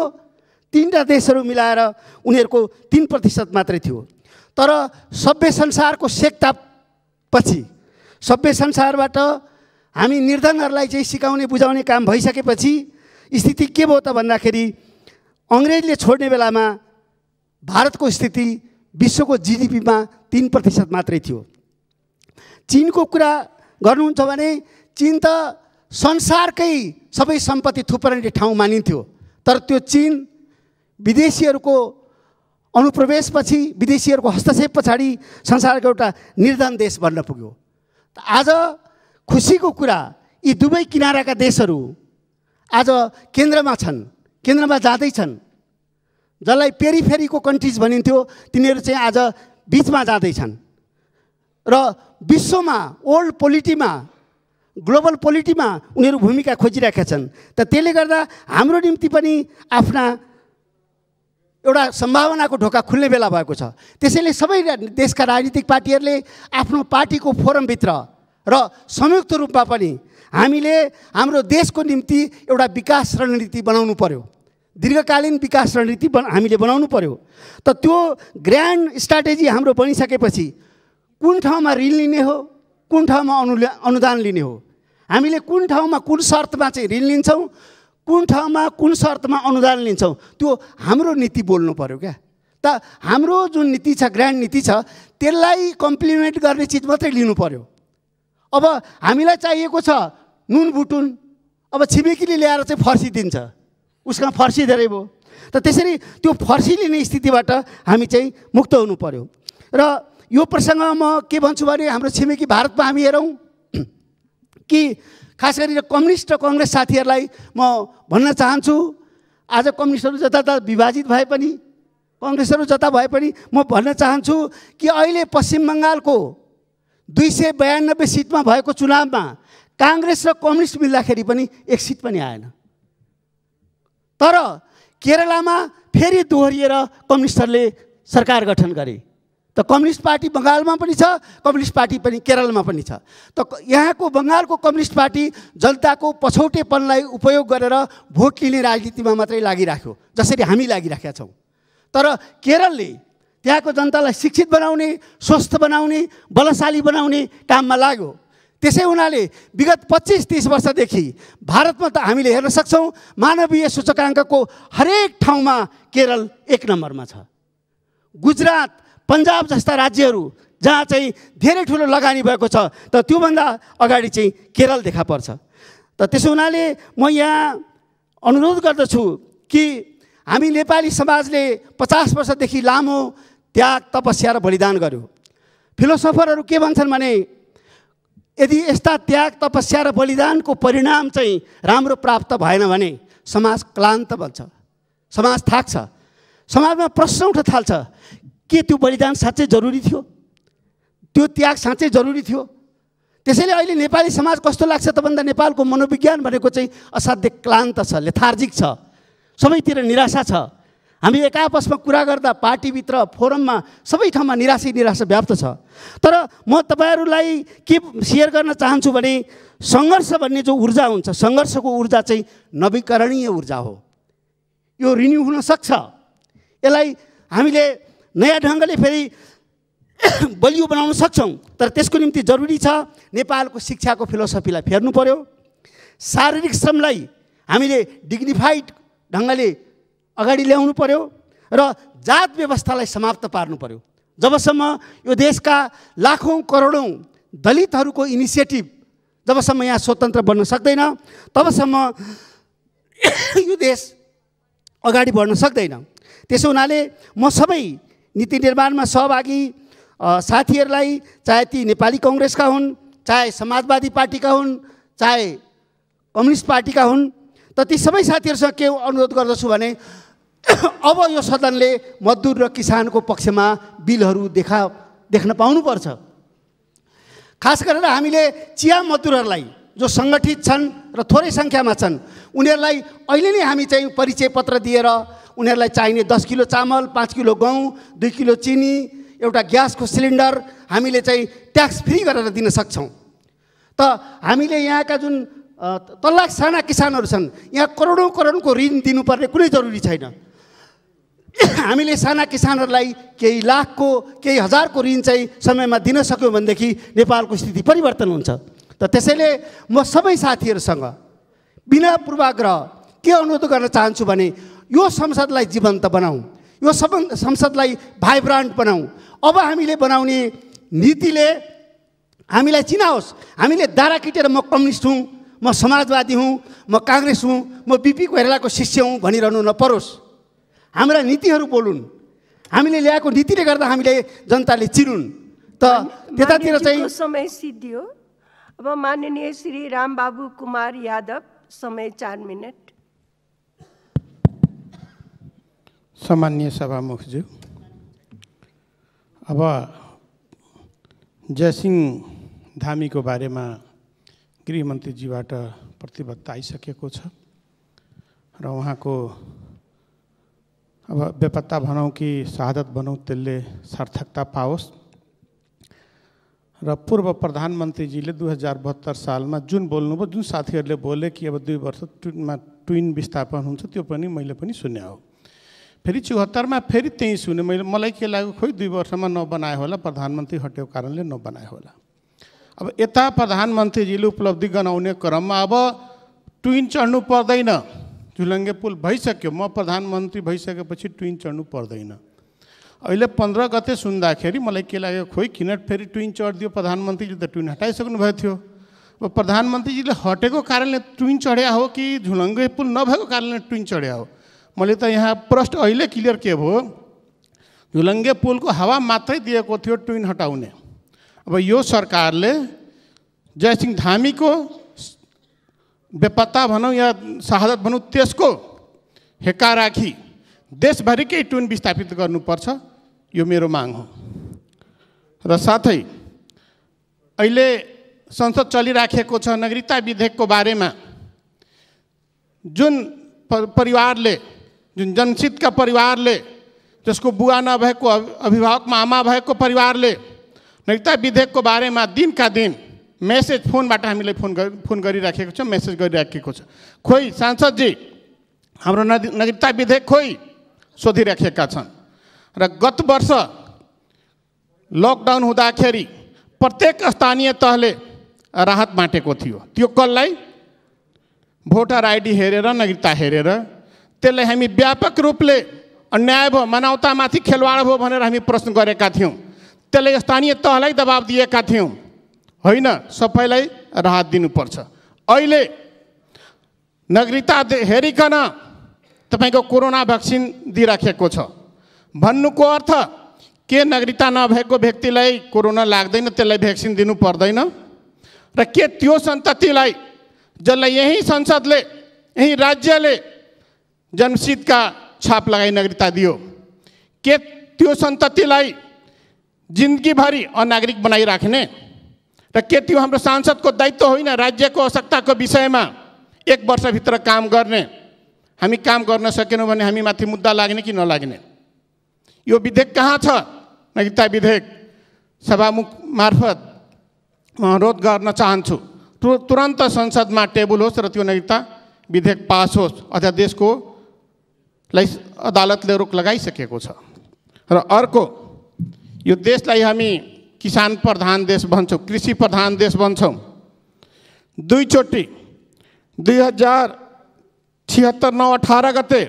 3टा देशहरू मिलाएर उनीहरूको 3% मात्रै थियो। तर सभ्य संसारको सेकतापपछि, सभ्य संसारबाट हामी निर्धनहरूलाई चाहिँ सिकाउने बुझाउने काम भइसकेपछि स्थिति के भयो त भन्दाखेरि अङ्ग्रेजले छोड्ने बेलामा भारतको स्थिति विश्वको जिडिपीमा 3% मात्रै थियो। चीनको कुरा गर्नुहुन्छ भने चीन त संसारकै सबै सम्पत्ति थुप्राउने ठाउँ मानिन्थ्यो, तर त्यो चीन विदेशीहरूको अनुप्रवेशपछि, विदेशीहरूको हस्तक्षेप पछाडि संसारको एउटा निर्धन देश बन्न पुग्यो। आज खुसीको कुरा यी दुवै किनाराका देशहरू आज केन्द्रमा छन्, केन्द्रमा जाँदैछन्। जसलाई पेरिफेरीको कन्ट्रिज भनिन्थ्यो तिनीहरू चाहिँ आज बिचमा जाँदैछन् र विश्वमा वर्ल्ड पोलिटीमा, ग्लोबल पोलिटीमा उनीहरू भूमिका खोजिरहेका छन्। त त्यसले गर्दा हाम्रो निम्ति पनि आफ्ना एउटा सम्भावनाको ढोका खुल्ने बेला भएको छ। त्यसैले सबै देशका राजनीतिक पार्टीहरूले आफ्नो पार्टीको फोरमभित्र र संयुक्त रूपमा पनि हामीले हाम्रो देशको निम्ति एउटा विकास रणनीति बनाउनु पर्यो, दीर्घकालीन विकास रणनीति हामीले बनाउनु पर्यो। त त्यो ग्रान्ड स्ट्राटेजी हाम्रो बनिसकेपछि कुन ठाउँमा ऋण लिने हो, कुन ठाउँमा अनुदान लिने हो, हामीले कुन ठाउँमा कुन शर्तमा चाहिँ ऋण लिन्छौँ, कुन ठाउँमा कुन शर्तमा अनुदान लिन्छौँ, त्यो हाम्रो नीति बोल्नु पर्यो क्या। त हाम्रो जुन नीति छ, ग्रान्ड नीति छ, त्यसलाई कम्प्लिमेन्ट गर्ने चिज मात्रै लिनु पर्यो। अब हामीलाई चाहिएको छ नुन बुटुन, अब छिमेकीले ल्याएर चाहिँ फर्सी दिन्छ, उसमा फर्सी धेरै भयो। त त्यसरी त्यो फर्सी लिने स्थितिबाट हामी चाहिँ मुक्त हुनु पर्यो। र यो प्रसङ्गमा म के भन्छु भने हाम्रो छिमेकी भारतमा हामी हेरौँ कि खास गरेर कम्युनिस्ट र कङ्ग्रेस साथीहरूलाई म भन्न चाहन्छु, आज कम्युनिस्टहरू जता विभाजित भए पनि, कङ्ग्रेसहरू जता भए पनि म भन्न चाहन्छु कि अहिले पश्चिम बङ्गालको 292 सिटमा भएको चुनावमा काङ्ग्रेस र कम्युनिस्ट मिल्दाखेरि पनि 1 सिट पनि आएन। तर केरलामा फेरि दोहोरिएर कम्युनिस्टहरूले सरकार गठन गरे। त कम्युनिस्ट पार्टी बङ्गालमा पनि छ, कम्युनिस्ट पार्टी पनि केरलमा पनि छ। त यहाँको बङ्गालको कम्युनिस्ट पार्टी जनताको पछौटेपनलाई उपयोग गरेर भोट लिने राजनीतिमा मात्रै लागिराख्यो, जसरी हामी लागिराखेका छौँ। तर केरलले त्यहाँको जनतालाई शिक्षित बनाउने, स्वस्थ बनाउने, बलशाली बनाउने काममा लाग्यो। त्यसै हुनाले विगत 25-30 वर्षदेखि भारतमा त हामीले हेर्न सक्छौँ मानवीय सूचकाङ्कको हरेक ठाउँमा केरल 1 नम्बरमा छ। गुजरात, पन्जाब जस्ता राज्यहरू जहाँ चाहिँ धेरै ठुलो लगानी भएको छ, त त्योभन्दा अगाडि चाहिँ केरल देखा पर्छ। त त्यसो हुनाले म यहाँ अनुरोध गर्दछु कि हामी नेपाली समाजले 50 वर्षदेखि लामो त्याग, तपस्या र बलिदान गर्यो। फिलोसोफरहरू के भन्छन् भने यदि यस्ता त्याग, तपस्या र बलिदानको परिणाम चाहिँ राम्रो प्राप्त भएन भने समाज क्लान्त बन्छ, समाज थाक्छ, समाजमा प्रश्न उठ्न थाल्छ, के त्यो बलिदान साँच्चै जरुरी थियो, त्यो त्याग साँच्चै जरुरी थियो। त्यसैले अहिले नेपाली समाज कस्तो लाग्छ त भन्दा नेपालको मनोविज्ञान भनेको चाहिँ असाध्य क्लान्त छ, लेथार्जिक छ, सबैतिर निराशा छ। हामी एक आपसमा कुरा गर्दा पार्टीभित्र, फोरममा, सबै ठाउँमा निराशा व्याप्त छ। तर म तपाईँहरूलाई के सेयर गर्न चाहन्छु भने सङ्घर्ष भन्ने जो ऊर्जा हुन्छ, सङ्घर्षको ऊर्जा चाहिँ नवीकरणीय ऊर्जा हो, यो रिन्यू हुन सक्छ। यसलाई हामीले नयाँ ढङ्गले फेरि बलियो बनाउन सक्छौँ। तर त्यसको निम्ति जरुरी छ नेपालको शिक्षाको फिलोसफीलाई फेर्नु पर्यो, शारीरिक श्रमलाई हामीले डिग्निफाइड ढङ्गले अगाडि ल्याउनु पर्यो र जात व्यवस्थालाई समाप्त पार्नु पर्यो। जबसम्म यो देशका लाखौँ करोडौँ दलितहरूको इनिसिएटिभ जबसम्म यहाँ स्वतन्त्र बन्न सक्दैन, तबसम्म यो देश अगाडि बढ्न सक्दैन। त्यसो हुनाले म सबै नीति निर्माणमा सहभागी साथीहरूलाई, चाहे ती नेपाली कङ्ग्रेसका हुन्, चाहे समाजवादी पार्टीका हुन्, चाहे कम्युनिस्ट पार्टीका हुन्, त ती सबै साथीहरूसँग के अनुरोध गर्दछु भने अब यो सदनले मजदुर र किसानको पक्षमा बिलहरू देख्न पाउनुपर्छ। खास गरेर हामीले चिया मजदुरहरूलाई जो सङ्गठित छन् र थोरै सङ्ख्यामा छन् उनीहरूलाई अहिले नै हामी चाहिँ परिचय पत्र दिएर उनीहरूलाई चाहिने 10 किलो चामल, 5 किलो गहुँ, 2 किलो चिनी, एउटा ग्यासको सिलिन्डर हामीले चाहिँ ट्याक्स फ्री गरेर दिन सक्छौँ। त हामीले यहाँका जुन तल्ला साना किसानहरू छन्, यहाँ करोडौँ करोडको ऋण दिनुपर्ने कुनै जरुरी छैन। हामीले साना किसानहरूलाई केही लाखको केही हजारको ऋण चाहिँ समयमा दिन सक्यौँ भनेदेखि नेपालको स्थिति परिवर्तन हुन्छ। त त्यसैले म सबै साथीहरूसँग बिना पूर्वाग्रह के अनुरोध गर्न चाहन्छु भने यो संसदलाई जीवन्त बनाऊ, यो संसदलाई भाइब्रान्ट बनाऊ। अब हामीले बनाउने नीतिले हामीलाई चिनाओस्। हामीले दारा किटेर म कम्युनिस्ट हुँ, म समाजवादी हुँ, म काङ्ग्रेस हुँ, म बिपी कोइरालाको शिष्य हुँ भनिरहनु नपरोस्। हाम्रा नीतिहरू बोलुन्। हामीले ल्याएको नीतिले गर्दा हामीले जनताले चिनुन्। त त्यतातिर चाहिँ समय सिद्धियो। अब माननीय श्री रामबाबु कुमार यादव, समय 4 मिनट। सम्माननीय सभामुखज्यू, अब जयसिंह धामीको बारेमा गृहमन्त्रीजीबाट प्रतिबद्धता आइसकेको छ र उहाँको अब बेपत्ता भनौँ कि शहादत भनौँ त्यसले सार्थकता पाओस्। र पूर्व प्रधानमन्त्रीजीले 2072 सालमा जुन बोल्नुभयो, जुन साथीहरूले बोले कि अब 2 वर्ष ट्विन विस्थापन हुन्छ, त्यो पनि मैले पनि सुने हो। फेरि 74मा फेरि त्यही सुने मैले। मलाई के लाग्यो, खोइ 2 वर्षमा नबनाए होला, प्रधानमन्त्री हटेको कारणले नबनाए होला। अब यता प्रधानमन्त्रीजीले उपलब्धि गनाउने क्रममा अब ट्विन चढ्नु पर्दैन, झुलङ्गे पुल भइसक्यो, म प्रधानमन्त्री भइसकेपछि ट्विन चढ्नु पर्दैन। अहिले 15 गते सुन्दाखेरि मलाई के लाग्यो, खोइ किन फेरि ट्विन चढिदियो, प्रधानमन्त्रीले त ट्विन हटाइसक्नु भएको थियो। अब प्रधानमन्त्रीजीले हटेको कारणले ट्विन चढ्या हो कि झुलङ्गे पुल नभएको कारणले ट्विन चढ्या हो? मैले त यहाँ प्रश्न अहिले क्लियर के भयो, झुलङ्गे पुलको हावा मात्रै दिएको थियो ट्विन हटाउने। अब यो सरकारले जयसिंह धामीको बेपत्ता भनौँ या शहादत भनौँ त्यसको हेक्का राखी देशभरिकै ट्विन विस्थापित गर्नुपर्छ, यो मेरो माग हो। र साथै अहिले संसद चलिराखेको छ नागरिकता विधेयकको बारेमा, जुन परिवारले, जुन जनसितका परिवारले, जसको बुवा नभएको अभिभावकमा आमा भएको परिवारले नागरिकता विधेयकको बारेमा दिनका दिन मेसेज फोनबाट हामीलाई फोन गरिराखेको छ, मेसेज गरिराखेको छ। खोइ सांसदजी हाम्रो नागरिकता विधेयक खोइ सोधिराखेका छन्। र गत वर्ष लकडाउन हुँदाखेरि प्रत्येक स्थानीय तहले राहत बाँटेको थियो। त्यो कसलाई? भोटर आइडी हेरेर, नागरिकता हेरेर। त्यसलाई हामी व्यापक रूपले अन्याय भयो, मानवतामाथि खेलवाड भयो भनेर हामी प्रश्न गरेका थियौँ। त्यसलाई स्थानीय तहलाई दबाब दिएका थियौँ, होइन सबैलाई राहत दिनुपर्छ। अहिले नागरिकता हेरिकन तपाईँको कोरोना भ्याक्सिन दिइराखेको छ। भन्नुको अर्थ के नागरिकता नभएको व्यक्तिलाई कोरोना लाग्दैन, त्यसलाई भ्याक्सिन दिनु पर्दैन? र के त्यो सन्ततिलाई जसलाई यही संसदले, यही राज्यले जन्मसिद्धका छाप लगाई नागरिकता दियो, के त्यो सन्ततिलाई जिन्दगीभरि अनागरिक बनाइराख्ने? र के त्यो हाम्रो सांसदको दायित्व होइन राज्यको आवश्यकताको विषयमा 1 वर्षभित्र काम गर्ने? हामी काम गर्न सकेनौँ भने हामी माथि मुद्दा लाग्ने कि नलाग्ने? यो विधेयक कहाँ छ? नागरिकता विधेयक सभामुख मार्फत म अनुरोध गर्न चाहन्छु, तुरन्त संसदमा टेबल होस् र त्यो नागरिकता विधेयक पास होस्। अध्यादेशको अदालतले रोक लगाइसकेको छ। र अर्को, यो देशलाई हामी किसान प्रधान देश भन्छौँ, कृषि प्रधान देश भन्छौँ। 2 चोटि 2076 9 18 गते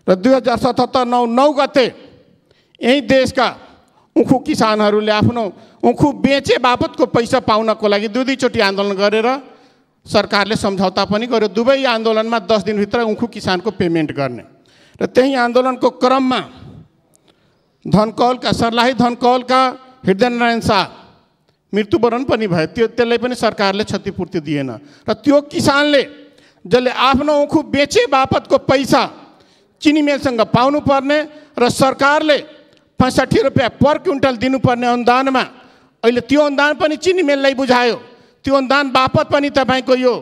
र 2077 9 गते यही देशका उखु किसानहरूले आफ्नो उखु बेचे बापतको पैसा पाउनको लागि 2 चोटि आन्दोलन गरेर सरकारले सम्झौता पनि गर्यो। दुवै आन्दोलनमा 10 दिनभित्र उखु किसानको पेमेन्ट गर्ने। र त्यही आन्दोलनको क्रममा धनकौलका, सर्लाही धनकौलका हृदयनारायण शाह मृत्युवरण पनि भयो। त्यसलाई पनि सरकारले क्षतिपूर्ति दिएन। र त्यो किसानले जसले आफ्नो उखु बेचे बापतको पैसा चिनी मिलसँग पाउनुपर्ने र सरकारले 65 रुपियाँ पर क्विन्टल दिनुपर्ने अनुदानमा अहिले त्यो अनुदान पनि चिनी मिललाई बुझायो। त्यो अनुदान बापत पनि तपाईँको यो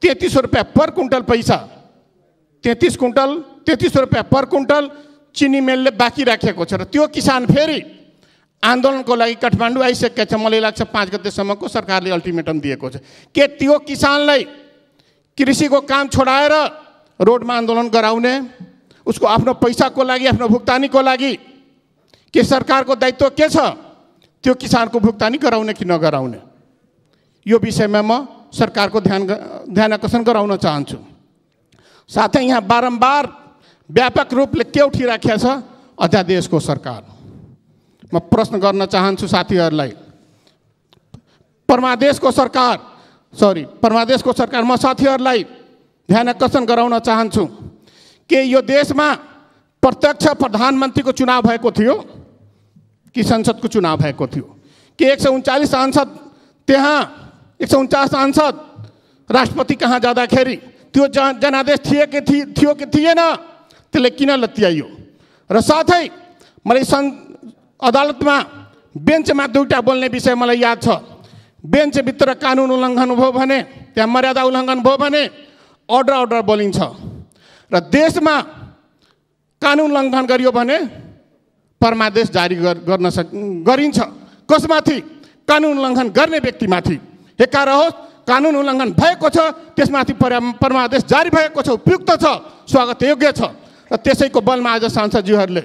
33 रुपियाँ पर क्विन्टल पैसा, 33 रुपियाँ पर क्विन्टल चिनी मिलले बाँकी राखेको छ। र त्यो किसान फेरि आन्दोलनको लागि काठमाडौँ आइसकेको छ। मलाई लाग्छ 5 गतेसम्मको सरकारले अल्टिमेटम दिएको छ। के त्यो किसानलाई कृषिको काम छोडाएर रोडमा आन्दोलन गराउने, उसको आफ्नो पैसाको लागि, आफ्नो भुक्तानीको लागि के सरकारको दायित्व के छ त्यो किसानको भुक्तानी गराउने कि नगराउने, यो विषयमा म सरकारको ध्यान आकर्षण गराउन चाहन्छु। साथै यहाँ बारम्बार व्यापक रूपले के उठिराखेको छ अध्यादेशको सरकार। म प्रश्न गर्न चाहन्छु साथीहरूलाई, परमादेशको सरकार म साथीहरूलाई ध्यान आकर्षण गराउन चाहन्छु कि यो देशमा प्रत्यक्ष प्रधानमन्त्रीको चुनाव भएको थियो कि संसदको चुनाव भएको थियो कि 139 सांसद त्यहाँ 149 सांसद राष्ट्रपति कहाँ जाँदाखेरि त्यो जनादेश थियो कि थिएन, त्यसले किन लत्याइयो। र साथै मलाई अदालतमा बेन्चमा दुईटा बोल्ने विषय मलाई याद छ। बेन्चभित्र कानुन उल्लङ्घन भयो भने, त्यहाँ मर्यादा उल्लङ्घन भयो भने अर्डर बोलिन्छ, र देशमा कानुन उल्लङ्घन गरियो भने परमादेश जारी गरिन्छ। कसमाथि? कानुन उल्लङ्घन गर्ने व्यक्तिमाथि। हेका रहोस्, कानुन उल्लङ्घन भएको छ त्यसमाथि परमादेश जारी भएको छ, उपयुक्त छ, स्वागत योग्य छ। र त्यसैको बलमा आज सांसदज्यूहरूले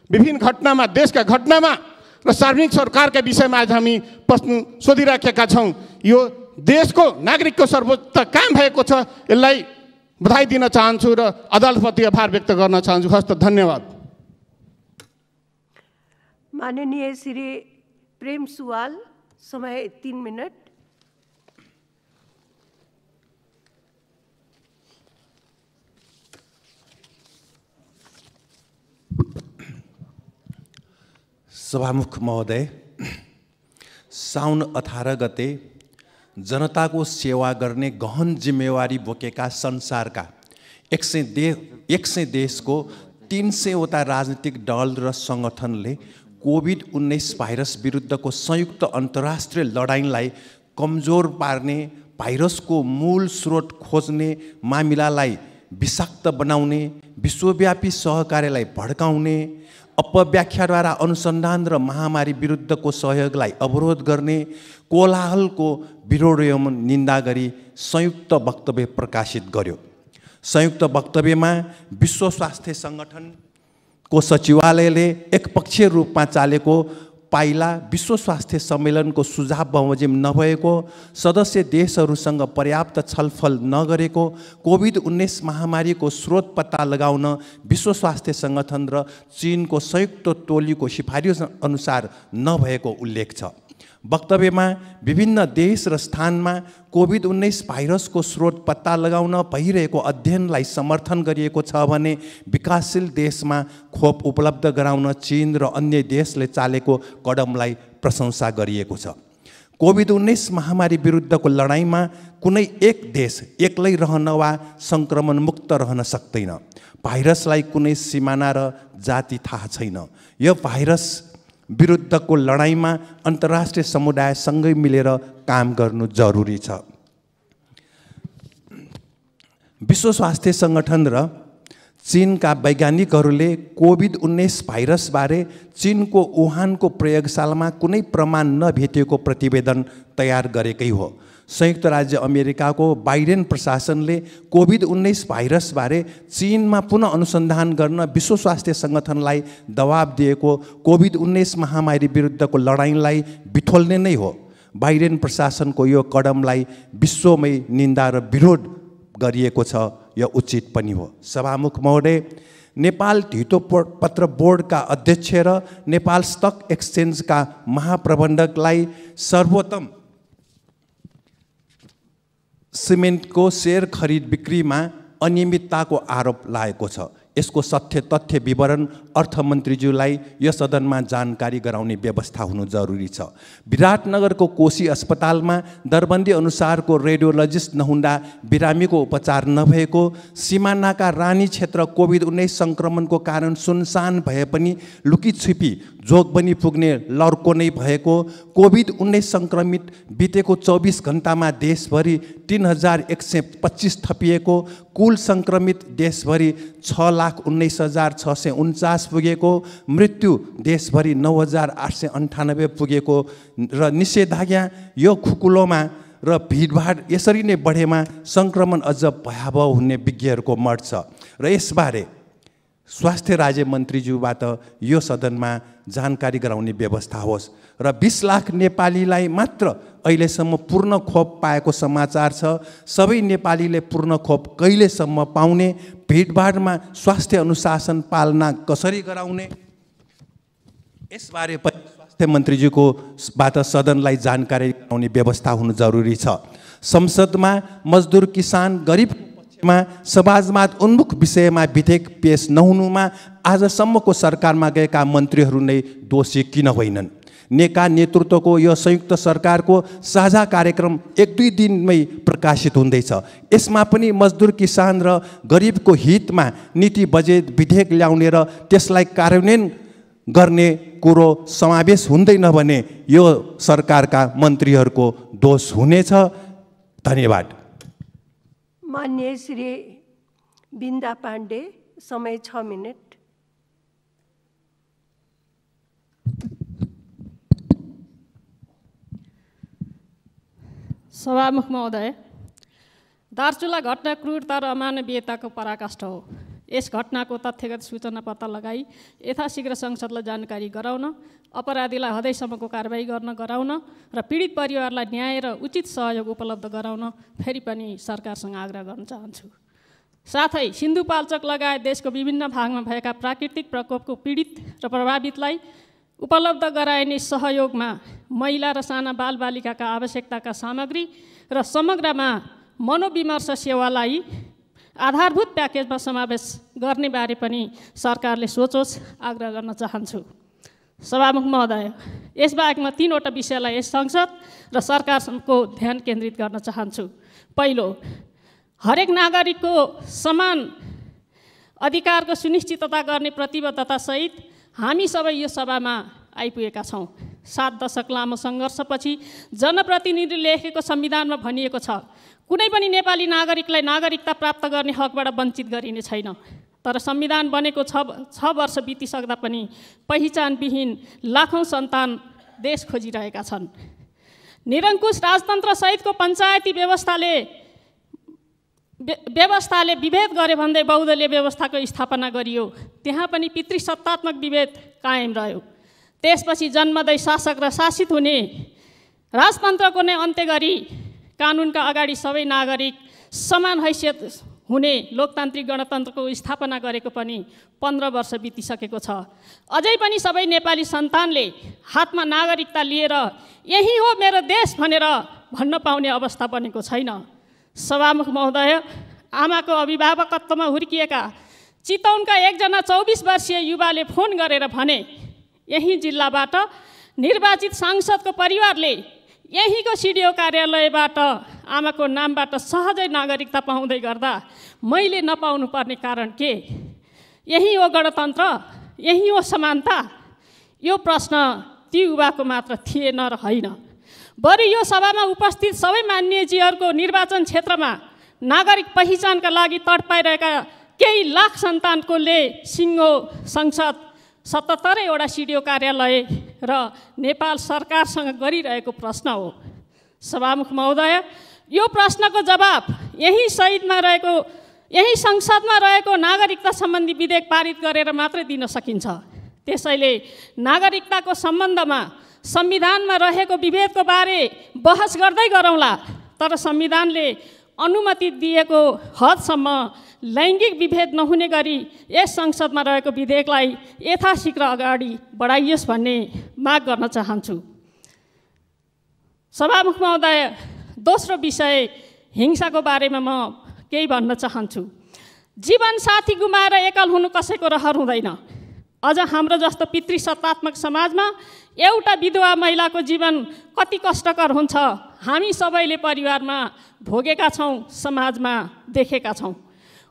विभिन्न घटनामा, देशका घटनामा र सार्वजनिक सरकारका विषयमा आज हामी प्रश्न सोधिराखेका छौँ। यो देशको नागरिकको सर्वोच्च काम भएको छ, यसलाई बधाई दिन चाहन्छु र अदालतप्रति आभार व्यक्त गर्न चाहन्छु। हस्त धन्यवाद। माननीय श्री प्रेम सुवाल, समय 3 मिनट। सभामुख महोदय, साउन 18 गते जनताको सेवा गर्ने गहन जिम्मेवारी बोकेका संसारका 100 देशको 300वटा राजनीतिक दल र सङ्गठनले कोभिड-19 भाइरस विरुद्धको संयुक्त अन्तर्राष्ट्रिय लडाइँलाई कमजोर पार्ने, भाइरसको मूल स्रोत खोज्ने मामिलालाई विषाक्त बनाउने, विश्वव्यापी सहकार्यलाई भड्काउने, अपव्याख्याद्वारा अनुसन्धान र महामारी विरुद्धको सहयोगलाई अवरोध गर्ने, कोलाहलको विरोध एवं निन्दा गरी संयुक्त वक्तव्य प्रकाशित गर्यो। संयुक्त वक्तव्यमा विश्व स्वास्थ्य सङ्गठनको सचिवालयले एकपक्षीय रूपमा चालेको पाइला विश्व स्वास्थ्य सम्मेलनको सुझाव बमोजिम नभएको, सदस्य देशहरूसँग पर्याप्त छलफल नगरेको, कोभिड-19 महामारीको स्रोत पत्ता लगाउन विश्व स्वास्थ्य सङ्गठन र चीनको संयुक्त टोलीको सिफारिस अनुसार नभएको उल्लेख छ। वक्तव्यमा विभिन्न देश र स्थानमा कोभिड-19 भाइरसको स्रोत पत्ता लगाउन भइरहेको अध्ययनलाई समर्थन गरिएको छ भने विकासशील देशमा खोप उपलब्ध गराउन चीन र अन्य देशले चालेको कदमलाई प्रशंसा गरिएको छ। कोभिड-19 महामारी विरुद्धको लडाइँमा कुनै एक देश एक्लै रहन वा सङ्क्रमण मुक्त रहन सक्दैन। भाइरसलाई कुनै सिमाना र जाति थाहा छैन। यो भाइरस विरुद्धको लडाइँमा अन्तर्राष्ट्रिय समुदायसँगै मिलेर काम गर्नु जरुरी छ। विश्व स्वास्थ्य सङ्गठन र चीनका वैज्ञानिकहरूले कोभिड-19 भाइरसबारे चीनको वुहानको प्रयोगशालामा कुनै प्रमाण नभेटिएको प्रतिवेदन तयार गरेकै हो। संयुक्त राज्य अमेरिकाको बाइडेन प्रशासनले कोभिड-19 भाइरसबारे चीनमा पुनः अनुसन्धान गर्न विश्व स्वास्थ्य सङ्गठनलाई दबाब दिएको कोभिड-19 महामारी विरुद्धको लडाइँलाई बिथोल्ने नै हो। बाइडेन प्रशासनको यो कदमलाई विश्वमै निन्दा र विरोध गरिएको छ, यो उचित पनि हो। सभामुख महोदय, नेपाल धितो पत्र बोर्डका अध्यक्ष र नेपाल स्टक एक्सचेन्जका महाप्रबन्धकलाई सर्वोत्तम सिमेन्टको सेयर खरिद बिक्रीमा अनियमितताको आरोप लागेको छ। यसको तथ्य विवरण अर्थमन्त्रीज्यूलाई यस सदनमा जानकारी गराउने व्यवस्था हुनु जरुरी छ। विराटनगरको कोशी अस्पतालमा दरबन्दी अनुसारको रेडियोलोजिस्ट नहुँदा बिरामीको उपचार नभएको, सिमानाका रानी क्षेत्र कोभिड-19 सङ्क्रमणको कारण सुनसान भए पनि लुकीछिपी जोगबनी पुग्ने लर्को नै भएको, कोभिड-19 सङ्क्रमित बितेको 24 घण्टामा देशभरि 3125 थपिएको, कुल सङ्क्रमित देशभरि 6,19,649 पुगेको, मृत्यु देशभरि 9,898 पुगेको र निषेधाज्ञा यो खुकुलोमा र भिडभाड यसरी नै बढेमा सङ्क्रमण अझ भयावह हुने विज्ञहरूको मत छ र यसबारे स्वास्थ्य राज्य मन्त्रीज्यूबाट यो सदनमा जानकारी गराउने व्यवस्था होस् र 20 लाख नेपालीलाई मात्र अहिलेसम्म पूर्ण खोप पाएको समाचार छ। सबै नेपालीले पूर्ण खोप कहिलेसम्म पाउने, भिडभाडमा स्वास्थ्य अनुशासन पालना कसरी गराउने, यसबारे पनि स्वास्थ्य मन्त्रीज्यूको बाट सदनलाई जानकारी गराउने व्यवस्था हुनु जरुरी छ। संसदमा मजदुर किसान गरिब मा समाजवाद उन्मुख विषयमा विधेयक पेश नहुनुमा आजसम्मको सरकारमा गएका मन्त्रीहरू नै दोषी किन होइनन्? नेका नेतृत्वको यो संयुक्त सरकारको साझा कार्यक्रम 1-2 दिनमै प्रकाशित हुँदैछ। यसमा पनि मजदुर किसान र गरिबको हितमा नीति बजेट विधेयक ल्याउने र त्यसलाई कार्यान्वयन गर्ने कुरो समावेश हुँदैन भने यो सरकारका मन्त्रीहरूको दोष हुनेछ। धन्यवाद। मान्य श्री बिन्दा पाण्डे, समय 6 मिनट। सभामुख महोदय, दार्चुला घटना क्रूरता र अमानवीयताको पराकाष्ठ हो। यस घटनाको तथ्यगत सूचना पत्ता लगाई यथाशीघ्र संसदलाई जानकारी गराउन, अपराधीलाई हदैसम्मको कारबाही गर्न गराउन र पीडित परिवारलाई न्याय र उचित सहयोग उपलब्ध गराउन फेरि पनि सरकारसँग आग्रह गर्न चाहन्छु। साथै सिन्धुपाल्चोक लगायत देशको विभिन्न भागमा भएका प्राकृतिक प्रकोपको पीडित र प्रभावितलाई उपलब्ध गराइने सहयोगमा महिला र साना बालबालिकाका आवश्यकताका सामग्री र समग्रमा मनोविमर्श सेवालाई आधारभूत प्याकेजमा समावेश गर्ने बारे पनि सरकारले सोचोस्, आग्रह गर्न चाहन्छु। सभामुख महोदय, यसबाहेक म 3 वटा विषयलाई यस संसद र सरकारको ध्यान केन्द्रित गर्न चाहन्छु। पहिलो, हरेक नागरिकको समान अधिकारको सुनिश्चितता गर्ने प्रतिबद्धतासहित हामी सबै यो सभामा आइपुगेका छौँ। 7 दशक लामो सङ्घर्षपछि जनप्रतिनिधि लेखेको संविधानमा भनिएको छ, कुनै पनि नेपाली नागरिकलाई नागरिकता प्राप्त गर्ने हकबाट वञ्चित गरिने छैन। तर संविधान बनेको 6 वर्ष बितिसक्दा पनि पहिचानविहीन लाखौँ सन्तान देश खोजिरहेका छन्। निरङ्कुश राजतन्त्रसहितको पञ्चायती व्यवस्थाले विभेद गरे भन्दै बहुदलीय व्यवस्थाको स्थापना गरियो। त्यहाँ पनि पितृसत्तात्मक विभेद कायम रह्यो। त्यसपछि जन्मदै शासक र शासित हुने राजतन्त्रको नै अन्त्य गरी कानुनका अगाडि सबै नागरिक समान हैसियत हुने लोकतान्त्रिक गणतन्त्रको स्थापना गरेको पनि 15 वर्ष बितिसकेको छ। अझै पनि सबै नेपाली सन्तानले हातमा नागरिकता लिएर यही हो मेरो देश भनेर भन्न पाउने अवस्था बनेको छैन। सभामुख महोदय, आमाको अभिभावकत्वमा हुर्किएका चितवनका एकजना 24 वर्षीय युवाले फोन गरेर भने यही जिल्लाबाट निर्वाचित सांसदको परिवारले यहीँको सिडिओ कार्यालयबाट आमाको नामबाट सहजै नागरिकता पाउँदै गर्दा मैले नपाउनु पर्ने कारण के? यही हो गणतन्त्र? यही हो समानता? यो प्रश्न ती युवाको मात्र थिएन र होइन, बरु यो सभामा उपस्थित सबै मान्यजीहरूको निर्वाचन क्षेत्रमा नागरिक पहिचानका लागि तडपाइरहेका केही लाख सन्तानकोले सिङ्गो संसद, 77वटा सिडिओ कार्यालय र नेपाल सरकारसँग गरिरहेको प्रश्न हो। सभामुख महोदय, यो प्रश्नको जवाब यही संसदमा रहेको नागरिकता सम्बन्धी विधेयक पारित गरेर मात्रै दिन सकिन्छ। त्यसैले नागरिकताको सम्बन्धमा संविधानमा रहेको विभेदको बारे बहस गर्दै गरौँला, तर संविधानले अनुमति दिएको हदसम्म लैङ्गिक विभेद नहुने गरी यस संसदमा रहेको विधेयकलाई यथाशीघ्र अगाडि बढाइयोस् भन्ने माग गर्न चाहन्छु। सभामुख महोदय, दोस्रो विषय हिंसाको बारेमा म केही भन्न चाहन्छु। जीवन साथी गुमाएर एकल हुनु कसैको रहर हुँदैन। अझ हाम्रो जस्तो पितृसत्तात्मक समाजमा एउटा विधवा महिलाको जीवन कति कष्टकर हुन्छ हामी सबैले परिवारमा भोगेका छौँ, समाजमा देखेका छौँ।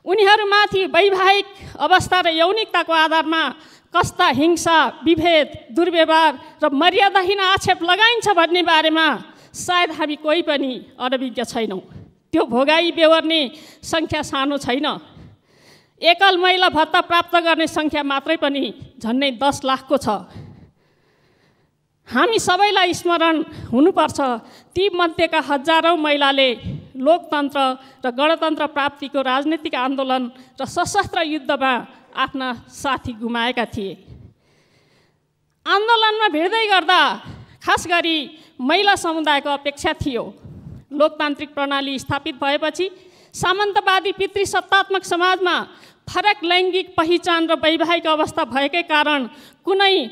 उनीहरूमाथि वैवाहिक अवस्था र यौनिकताको आधारमा कस्ता हिंसा, विभेद, दुर्व्यवहार र मर्यादाहीन आक्षेप लगाइन्छ भन्ने बारेमा सायद हामी कोही पनि अनभिज्ञ छैनौँ। त्यो भोगाई बेहोर्ने सङ्ख्या सानो छैन। एकल महिला भत्ता प्राप्त गर्ने सङ्ख्या मात्रै पनि झन्डै 10 लाखको छ। हामी सबैलाई स्मरण हुनुपर्छ ती मध्येका हजारौँ महिलाले लोकतन्त्र र गणतन्त्र प्राप्तिको राजनीतिक आन्दोलन र सशस्त्र युद्धमा आफ्ना साथी गुमाएका थिए। आन्दोलनमा भिड्दै गर्दा खास गरी महिला समुदायको अपेक्षा थियो लोकतान्त्रिक प्रणाली स्थापित भएपछि सामन्तवादी पितृसत्तात्मक समाजमा फरक लैङ्गिक पहिचान र वैवाहिक अवस्था भएकै कारण कुनै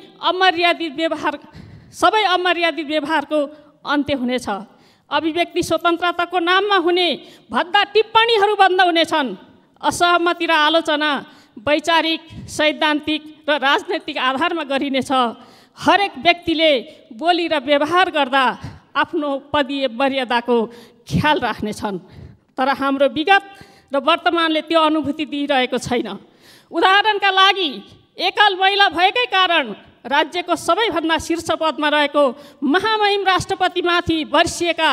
सबै अमर्यादित व्यवहारको अन्त्य हुनेछ। अभिव्यक्ति स्वतन्त्रताको नाममा हुने भद्दा टिप्पणीहरू बन्द हुनेछन्। असहमति र आलोचना वैचारिक, सैद्धान्तिक र राजनैतिक आधारमा गरिनेछ। हरेक व्यक्तिले बोली र व्यवहार गर्दा आफ्नो पदीय मर्यादाको ख्याल राख्नेछन्। तर हाम्रो विगत र वर्तमानले त्यो अनुभूति दिइरहेको छैन। उदाहरणका लागि एकल महिला भएकै कारण राज्यको सबैभन्दा शीर्ष पदमा रहेको महामहिम राष्ट्रपतिमाथि वर्षिएका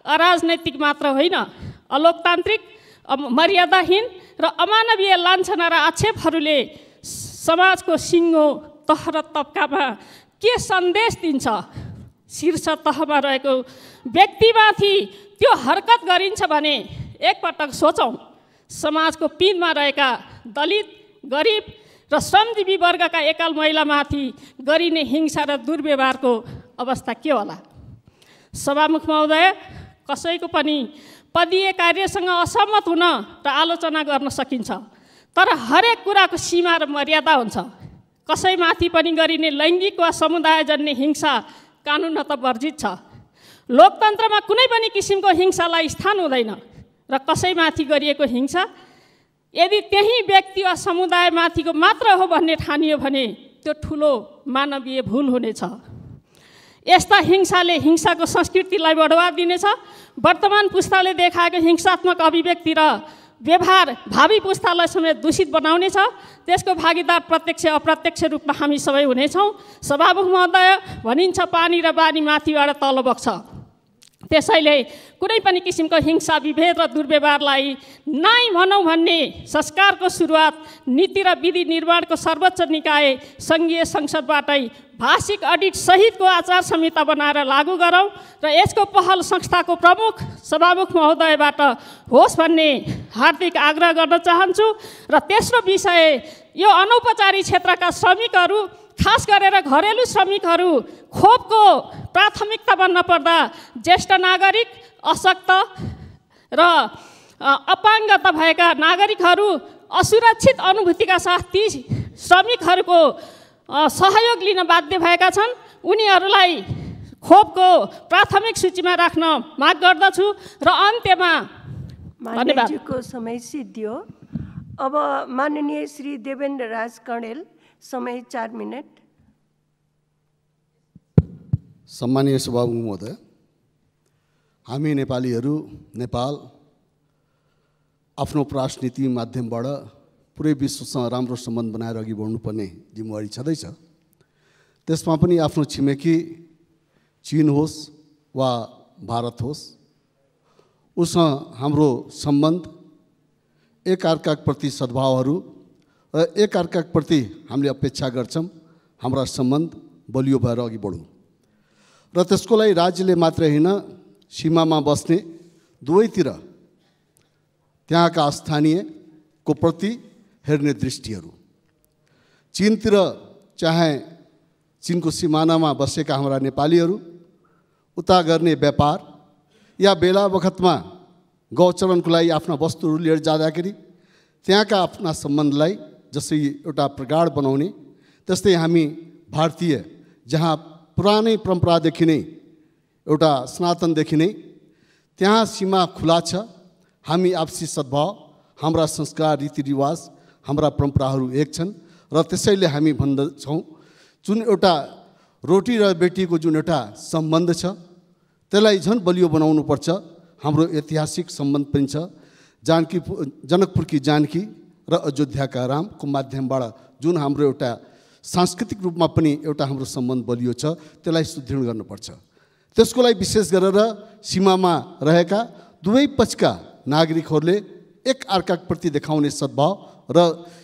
अराजनैतिक मात्र होइन, अलोकतान्त्रिक, मर्यादाहीन र अमानवीय लान्छना र आक्षेपहरूले समाजको सिङ्गो तह र तबकामा के सन्देश दिन्छ? शीर्ष तहमा रहेको व्यक्तिमाथि त्यो हरकत गरिन्छ भने एकपटक सोचौँ, समाजको पिँधमा रहेका दलित, गरिब र श्रमजीवी वर्गका एकल महिलामाथि गरिने हिंसा र दुर्व्यवहारको अवस्था के होला? सभामुख महोदय, कसैको पनि पदीय कार्यसँग असहमत हुन र आलोचना गर्न सकिन्छ, तर हरेक कुराको सीमा र मर्यादा हुन्छ। कसैमाथि पनि गरिने लैङ्गिक वा समुदायजन्य हिंसा कानुनत वर्जित छ। लोकतन्त्रमा कुनै पनि किसिमको हिंसालाई स्थान हुँदैन र कसैमाथि गरिएको हिंसा यदि त्यही व्यक्ति वा समुदायमाथिको मात्र हो भन्ने ठानियो भने त्यो ठुलो मानवीय भुल हुनेछ। यस्ता हिंसाले हिंसाको संस्कृतिलाई बढावा दिनेछ। वर्तमान पुस्ताले देखाएको हिंसात्मक अभिव्यक्ति र व्यवहार भावी पुस्तालाई समेत दूषित बनाउनेछ। त्यसको भागीदार प्रत्यक्ष अप्रत्यक्ष रूपमा हामी सबै हुनेछौँ। सभामुख महोदय, भनिन्छ पानी र बानी माथिबाट तल बग्छ। त्यसैले कुनै पनि किसिमको हिंसा, विभेद र दुर्व्यवहारलाई नाइ भनौँ भन्ने संस्कारको सुरुवात नीति र विधि निर्माणको सर्वोच्च निकाय सङ्घीय संसदबाटै भाषिक अडिट सहितको आचार संहिता बनाएर लागू गरौँ र यसको पहल संस्थाको प्रमुख सभामुख महोदयबाट होस् भन्ने हार्दिक आग्रह गर्न चाहन्छु। र तेस्रो विषय, यो अनौपचारिक क्षेत्रका श्रमिकहरू, खास गरेर घरेलु श्रमिकहरू खोपको प्राथमिकता बन्न पर्दा ज्येष्ठ नागरिक, अशक्त र अपाङ्गता भएका नागरिकहरू असुरक्षित अनुभूतिका साथ ती श्रमिकहरूको सहयोग लिन बाध्य भएका छन्। उनीहरूलाई खोपको प्राथमिक सूचीमा राख्न माग गर्दछु। र अन्त्यमा माननीयजीको समय सिद्धियो। अब माननीय श्री देवेन्द्र राज कणेल, समय 4 मिनट। सम्मानीय सभामुख महोदय, हामी नेपालीहरू नेपाल आफ्नो राजनीति माध्यमबाट पुरै विश्वसँग राम्रो सम्बन्ध बनाएर अघि बढ्नुपर्ने जिम्मेवारी छँदैछ। त्यसमा पनि आफ्नो छिमेकी चीन होस् वा भारत होस्, उसँग हाम्रो सम्बन्ध, एकअर्काप्रति सद्भावहरू र एकअर्काप्रति हामीले अपेक्षा गर्छौँ हाम्रा सम्बन्ध बलियो भएर अघि बढौँ। र त्यसको लागि राज्यले मात्र होइन, सीमामा बस्ने दुवैतिर त्यहाँका स्थानीयको प्रति हेर्ने दृष्टिहरू, चीनतिर चाहे चीनको सिमानामा बसेका हाम्रा नेपालीहरू उता गर्ने व्यापार या बेला बखतमा गौचरणको लागि आफ्ना वस्तुहरू लिएर जाँदाखेरि त्यहाँका आफ्ना सम्बन्धलाई जसरी एउटा प्रगाढ बनाउने, त्यस्तै हामी भारतीय जहाँ पुरानै परम्परादेखि नै एउटा सनातनदेखि नै त्यहाँ सीमा खुला छ। हामी आपसी सद्भाव, हाम्रा संस्कार, रीतिरिवाज, हाम्रा परम्पराहरू एक छन् र त्यसैले हामी भन्दछौँ जुन एउटा रोटी र बेटीको जुन एउटा सम्बन्ध छ त्यसलाई झन् बलियो बनाउनुपर्छ। हाम्रो ऐतिहासिक सम्बन्ध पनि छ। जनकपुरकी जानकी र अयोध्याका रामको माध्यमबाट जुन हाम्रो एउटा सांस्कृतिक रूपमा पनि एउटा हाम्रो सम्बन्ध बलियो छ, त्यसलाई सुदृढ गर्नुपर्छ। त्यसको लागि विशेष गरेर सीमामा रहेका दुवै पक्षका नागरिकहरूले एक अर्काप्रति देखाउने सद्भाव र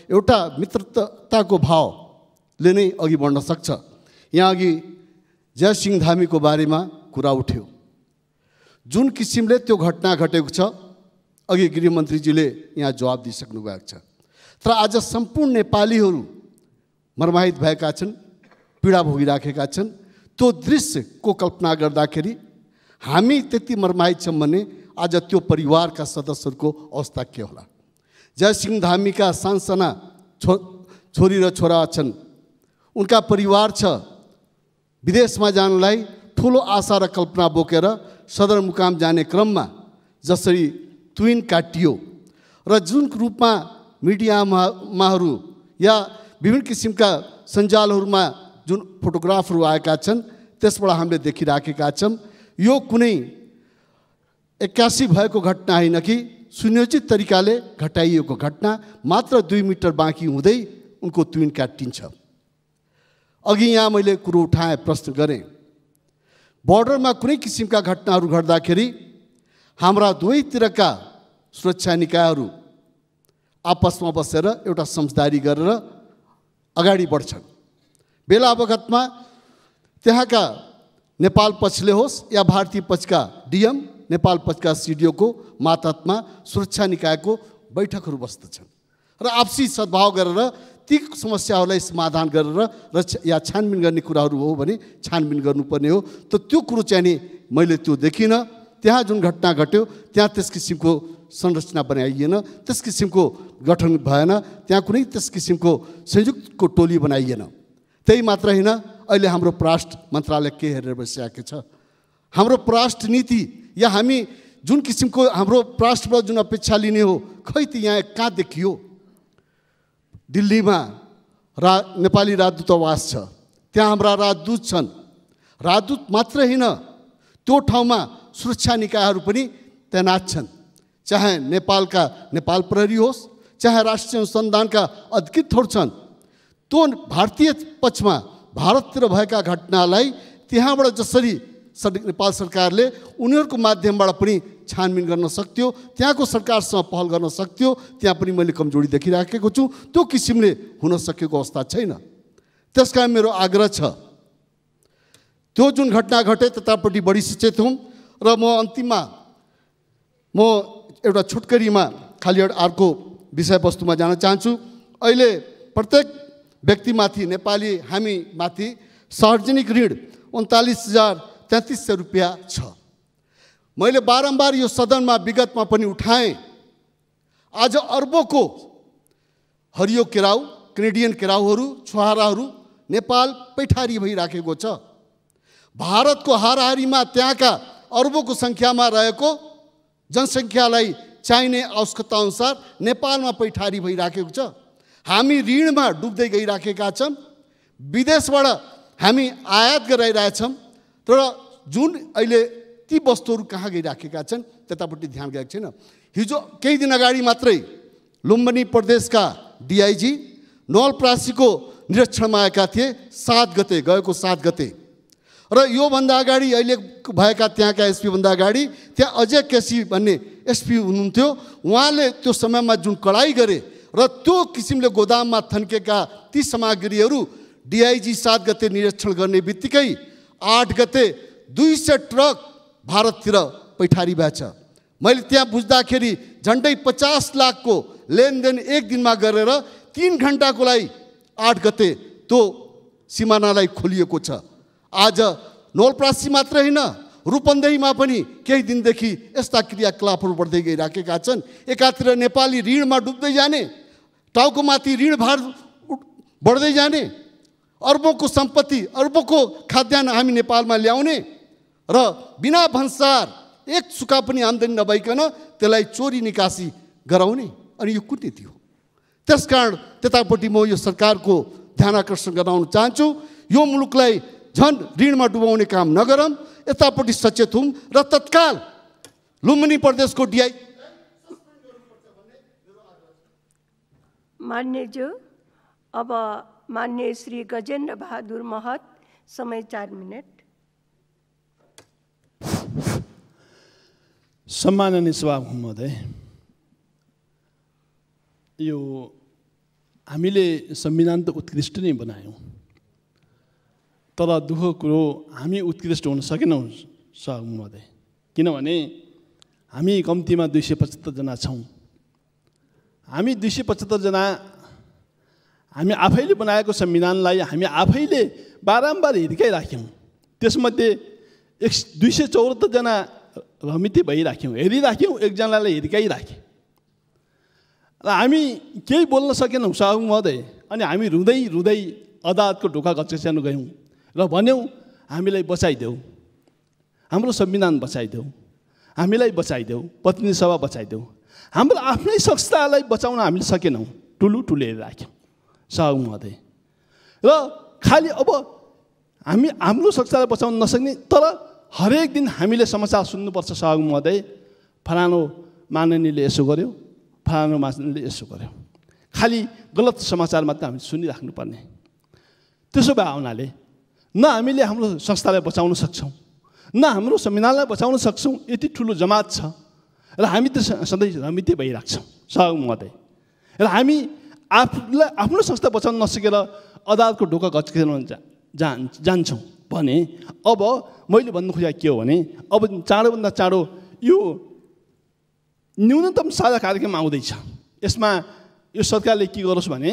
एउटा मित्रताको भावले नै अघि बढ्न सक्छ। यहाँ अघि जयसिंह धामीको बारेमा कुरा उठ्यो। जुन किसिमले त्यो घटना घटेको छ अघि गृहमन्त्रीजीले यहाँ जवाब दिइसक्नु भएको छ। तर आज सम्पूर्ण नेपालीहरू मर्माहित भएका छन्, पीडा भोगिराखेका छन्। त्यो दृश्यको कल्पना गर्दाखेरि हामी त्यति मर्माहित छौँ भने आज त्यो परिवारका सदस्यहरूको अवस्था के होला। जयसिंह धामीका सानसाना छोरी र छोरा छन्, उनका परिवार छ। विदेशमा जानलाई ठुलो आशा र कल्पना बोकेर सदरमुकाम जाने क्रममा जसरी तुइन काटियो र जुन रूपमा मिडियामाहरू या विभिन्न किसिमका सञ्जालहरूमा जुन फोटोग्राफहरू आएका छन् त्यसबाट हामीले देखिराखेका छौँ। यो कुनै 81 भएको घटना होइन कि सुनियोजित तरिकाले घटाइएको घटना। मात्र 2 मिटर बाँकी हुँदै उनको तुइन काटिन्छ। अघि यहाँ मैले कुरो उठाएँ, प्रश्न गरेँ, बर्डरमा कुनै किसिमका घटनाहरू घट्दाखेरि हाम्रा दुवैतिरका सुरक्षा निकायहरू आपसमा बसेर एउटा समझदारी गरेर अगाडि बढ्छन्। बेला बखतमा त्यहाँका नेपाल पक्षले होस् या भारतीय पक्षका डिएम, नेपाल पक्षका सिडिओको मातहतमा सुरक्षा निकायको बैठकहरू बस्दछन् र आपसी सद्भाव गरेर ती समस्याहरूलाई समाधान गरेर र या छानबिन गर्ने कुराहरू हो भने छानबिन गर्नुपर्ने हो। त त्यो कुरो चाहिँ नि मैले त्यो देखिनँ। त्यहाँ जुन घटना घट्यो त्यहाँ त्यस किसिमको संरचना बनाइएन, त्यस किसिमको गठन भएन, त्यहाँ कुनै त्यस किसिमको संयुक्तको टोली बनाइएन। त्यही मात्र होइन, अहिले हाम्रो परराष्ट्र मन्त्रालय के हेरेर बसिरहेको छ। हाम्रो परराष्ट्र नीति या हामी जुन किसिमको हाम्रो परराष्ट्रबाट जुन अपेक्षा लिने हो, खै त यहाँ कहाँ देखियो। दिल्लीमा नेपाली राजदूतावास छ, त्यहाँ हाम्रा राजदूत छन्। राजदूत मात्र होइन, त्यो ठाउँमा सुरक्षा निकायहरू पनि तैनात छन्। चाहे नेपाल प्रहरी होस्, चाहे राष्ट्रिय अनुसन्धानका अधिकृतहरू छन्। त्यो भारतीय पक्षमा भारततिर भएका घटनालाई त्यहाँबाट जसरी नेपाल सरकारले उनीहरूको माध्यमबाट पनि छानबिन गर्न सक्थ्यो, त्यहाँको सरकारसँग पहल गर्न सक्थ्यो, त्यहाँ पनि मैले कमजोरी देखिराखेको छु। त्यो किसिमले हुन सकेको अवस्था छैन। त्यसकारण मेरो आग्रह छ, त्यो जुन घटना घटे त्यतापट्टि बढी सचेत हौँ। र म अन्तिममा एउटा छोटकरीमा खालि अर्को विषयवस्तुमा जान चाहन्छु। अहिले प्रत्येक व्यक्तिमाथि, नेपाली हामीमाथि सार्वजनिक ऋण 39,3300 रुपियाँ छ। मैले बारम्बार यो सदनमा विगतमा पनि उठाएँ। आज अर्बोको हरियो केराउ, कैनेडियन केराउहरू, छुहाराहरू नेपाल पैठारी भइराखेको छ। भारतको हाराहारीमा त्यहाँका अर्बोको सङ्ख्यामा रहेको जनसङ्ख्यालाई चाहिने आवश्यकता अनुसार नेपालमा पैठारी भइराखेको छ। हामी ऋणमा डुब्दै गइराखेका छौँ। विदेशबाट हामी आयात गराइरहेछौँ, तर जुन अहिले ती वस्तुहरू कहाँ गइराखेका छन् त्यतापट्टि ध्यान गएको छैन। हिजो केही दिन अगाडि मात्रै लुम्बिनी प्रदेशका डिआइजी नवलपरासीको निरीक्षणमा आएका थिए, 7 गते, गएको 7 गते। र योभन्दा अगाडि अहिले भएका त्यहाँका एसपीभन्दा अगाडि त्यहाँ अजय केसी भन्ने एसपी हुनुहुन्थ्यो। उहाँले त्यो समयमा जुन कडाई गरे र त्यो किसिमले गोदाममा थन्केका ती सामग्रीहरू डिआइजी 7 गते निरीक्षण गर्ने बित्तिकै 8 गते 200 ट्रक भारततिर पैठारी भएछ। मैले त्यहाँ बुझ्दाखेरि झन्डै 50 लाखको लेनदेन एक दिनमा गरेर 3 घन्टाको लागि 8 गते त्यो सिमानालाई खोलिएको छ। आज नवलपरासी मात्र होइन, रूपन्देहीमा पनि केही दिनदेखि यस्ता क्रियाकलापहरू बढ्दै गइराखेका छन्। एकातिर नेपाली ऋणमा डुब्दै जाने, टाउकोमाथि ऋणभार बढ्दै जाने, अर्बौंको सम्पत्ति, अर्बौंको खाद्यान्न हामी नेपालमा ल्याउने र बिना भन्सार एक सुका पनि आम्दानी नभइकन त्यसलाई चोरी निकासी गराउने। अनि यो कुनीति हो। त्यसकारण त्यतापट्टि म यो सरकारको ध्यान आकर्षण गराउन चाहन्छु। यो मुलुकलाई झन् ऋणमा डुबाउने काम नगरौँ, यतापट्टि सचेत हौँ र तत्काल लुम्बिनी प्रदेशको डिआई मान्यज्यू। अब मान्य श्री गजेन्द्र बहादुर महत, समय 4 मिनट। सम्माननीय सभामुख महोदय, यो हामीले संविधान त उत्कृष्ट नै बनायौँ, तर दुःखको कुरो हामी उत्कृष्ट हुन सकेनौँ सभामुख महोदय, किनभने हामी कम्तीमा 275 जना छौँ। हामी 275 जना हामी आफैले बनाएको संविधानलाई हामी आफैले बारम्बार हिर्काइराख्यौँ। त्यसमध्ये 274 जना रमिते भइराख्यौँ, हेरिराख्यौँ, एकजनालाई हिर्काइराख्यौँ र हामी केही बोल्न सकेनौँ सभामुख महोदय। अनि हामी रुँदै रुँदै अदालतको ढोका घचघच्याउन गयौँ र भन्यौँ हामीलाई बचाइदेऊ, हाम्रो संविधान बचाइदेऊ, हामीलाई बचाइदेऊ, प्रतिनिधि सभा बचाइदेऊ। हाम्रो आफ्नै संस्थालाई बचाउन हामीले सकेनौँ, टुलुटुले राख्यौँ सभामुख महोदय। र खालि अब हामी हाम्रो संस्थालाई बचाउन नसक्ने, तर हरेक दिन हामीले समाचार सुन्नुपर्छ सभामुख महोदय, फलानो माननीयले यसो गर्यो, फलानो माननीयले यसो गर्यो। खालि गलत समाचार मात्र हामीले सुनिराख्नुपर्ने। त्यसो भए हुनाले न हामीले हाम्रो संस्थालाई बचाउन सक्छौँ, न हाम्रो संविधानलाई बचाउन सक्छौँ। यति ठुलो जमात छ र हामी त सधैँ रमिते भइराख्छौँ सभामुख महोदय। र हामी आफूलाई आफ्नो संस्था बचाउन नसकेर अदालतको ढोका घचघच्याउन जान्छौँ भने अब मैले भन्नु खोजेको के हो भने अब चाँडोभन्दा चाँडो यो न्यूनतम साझा कार्यक्रम आउँदैछ। यसमा यो सरकारले के गरोस् भने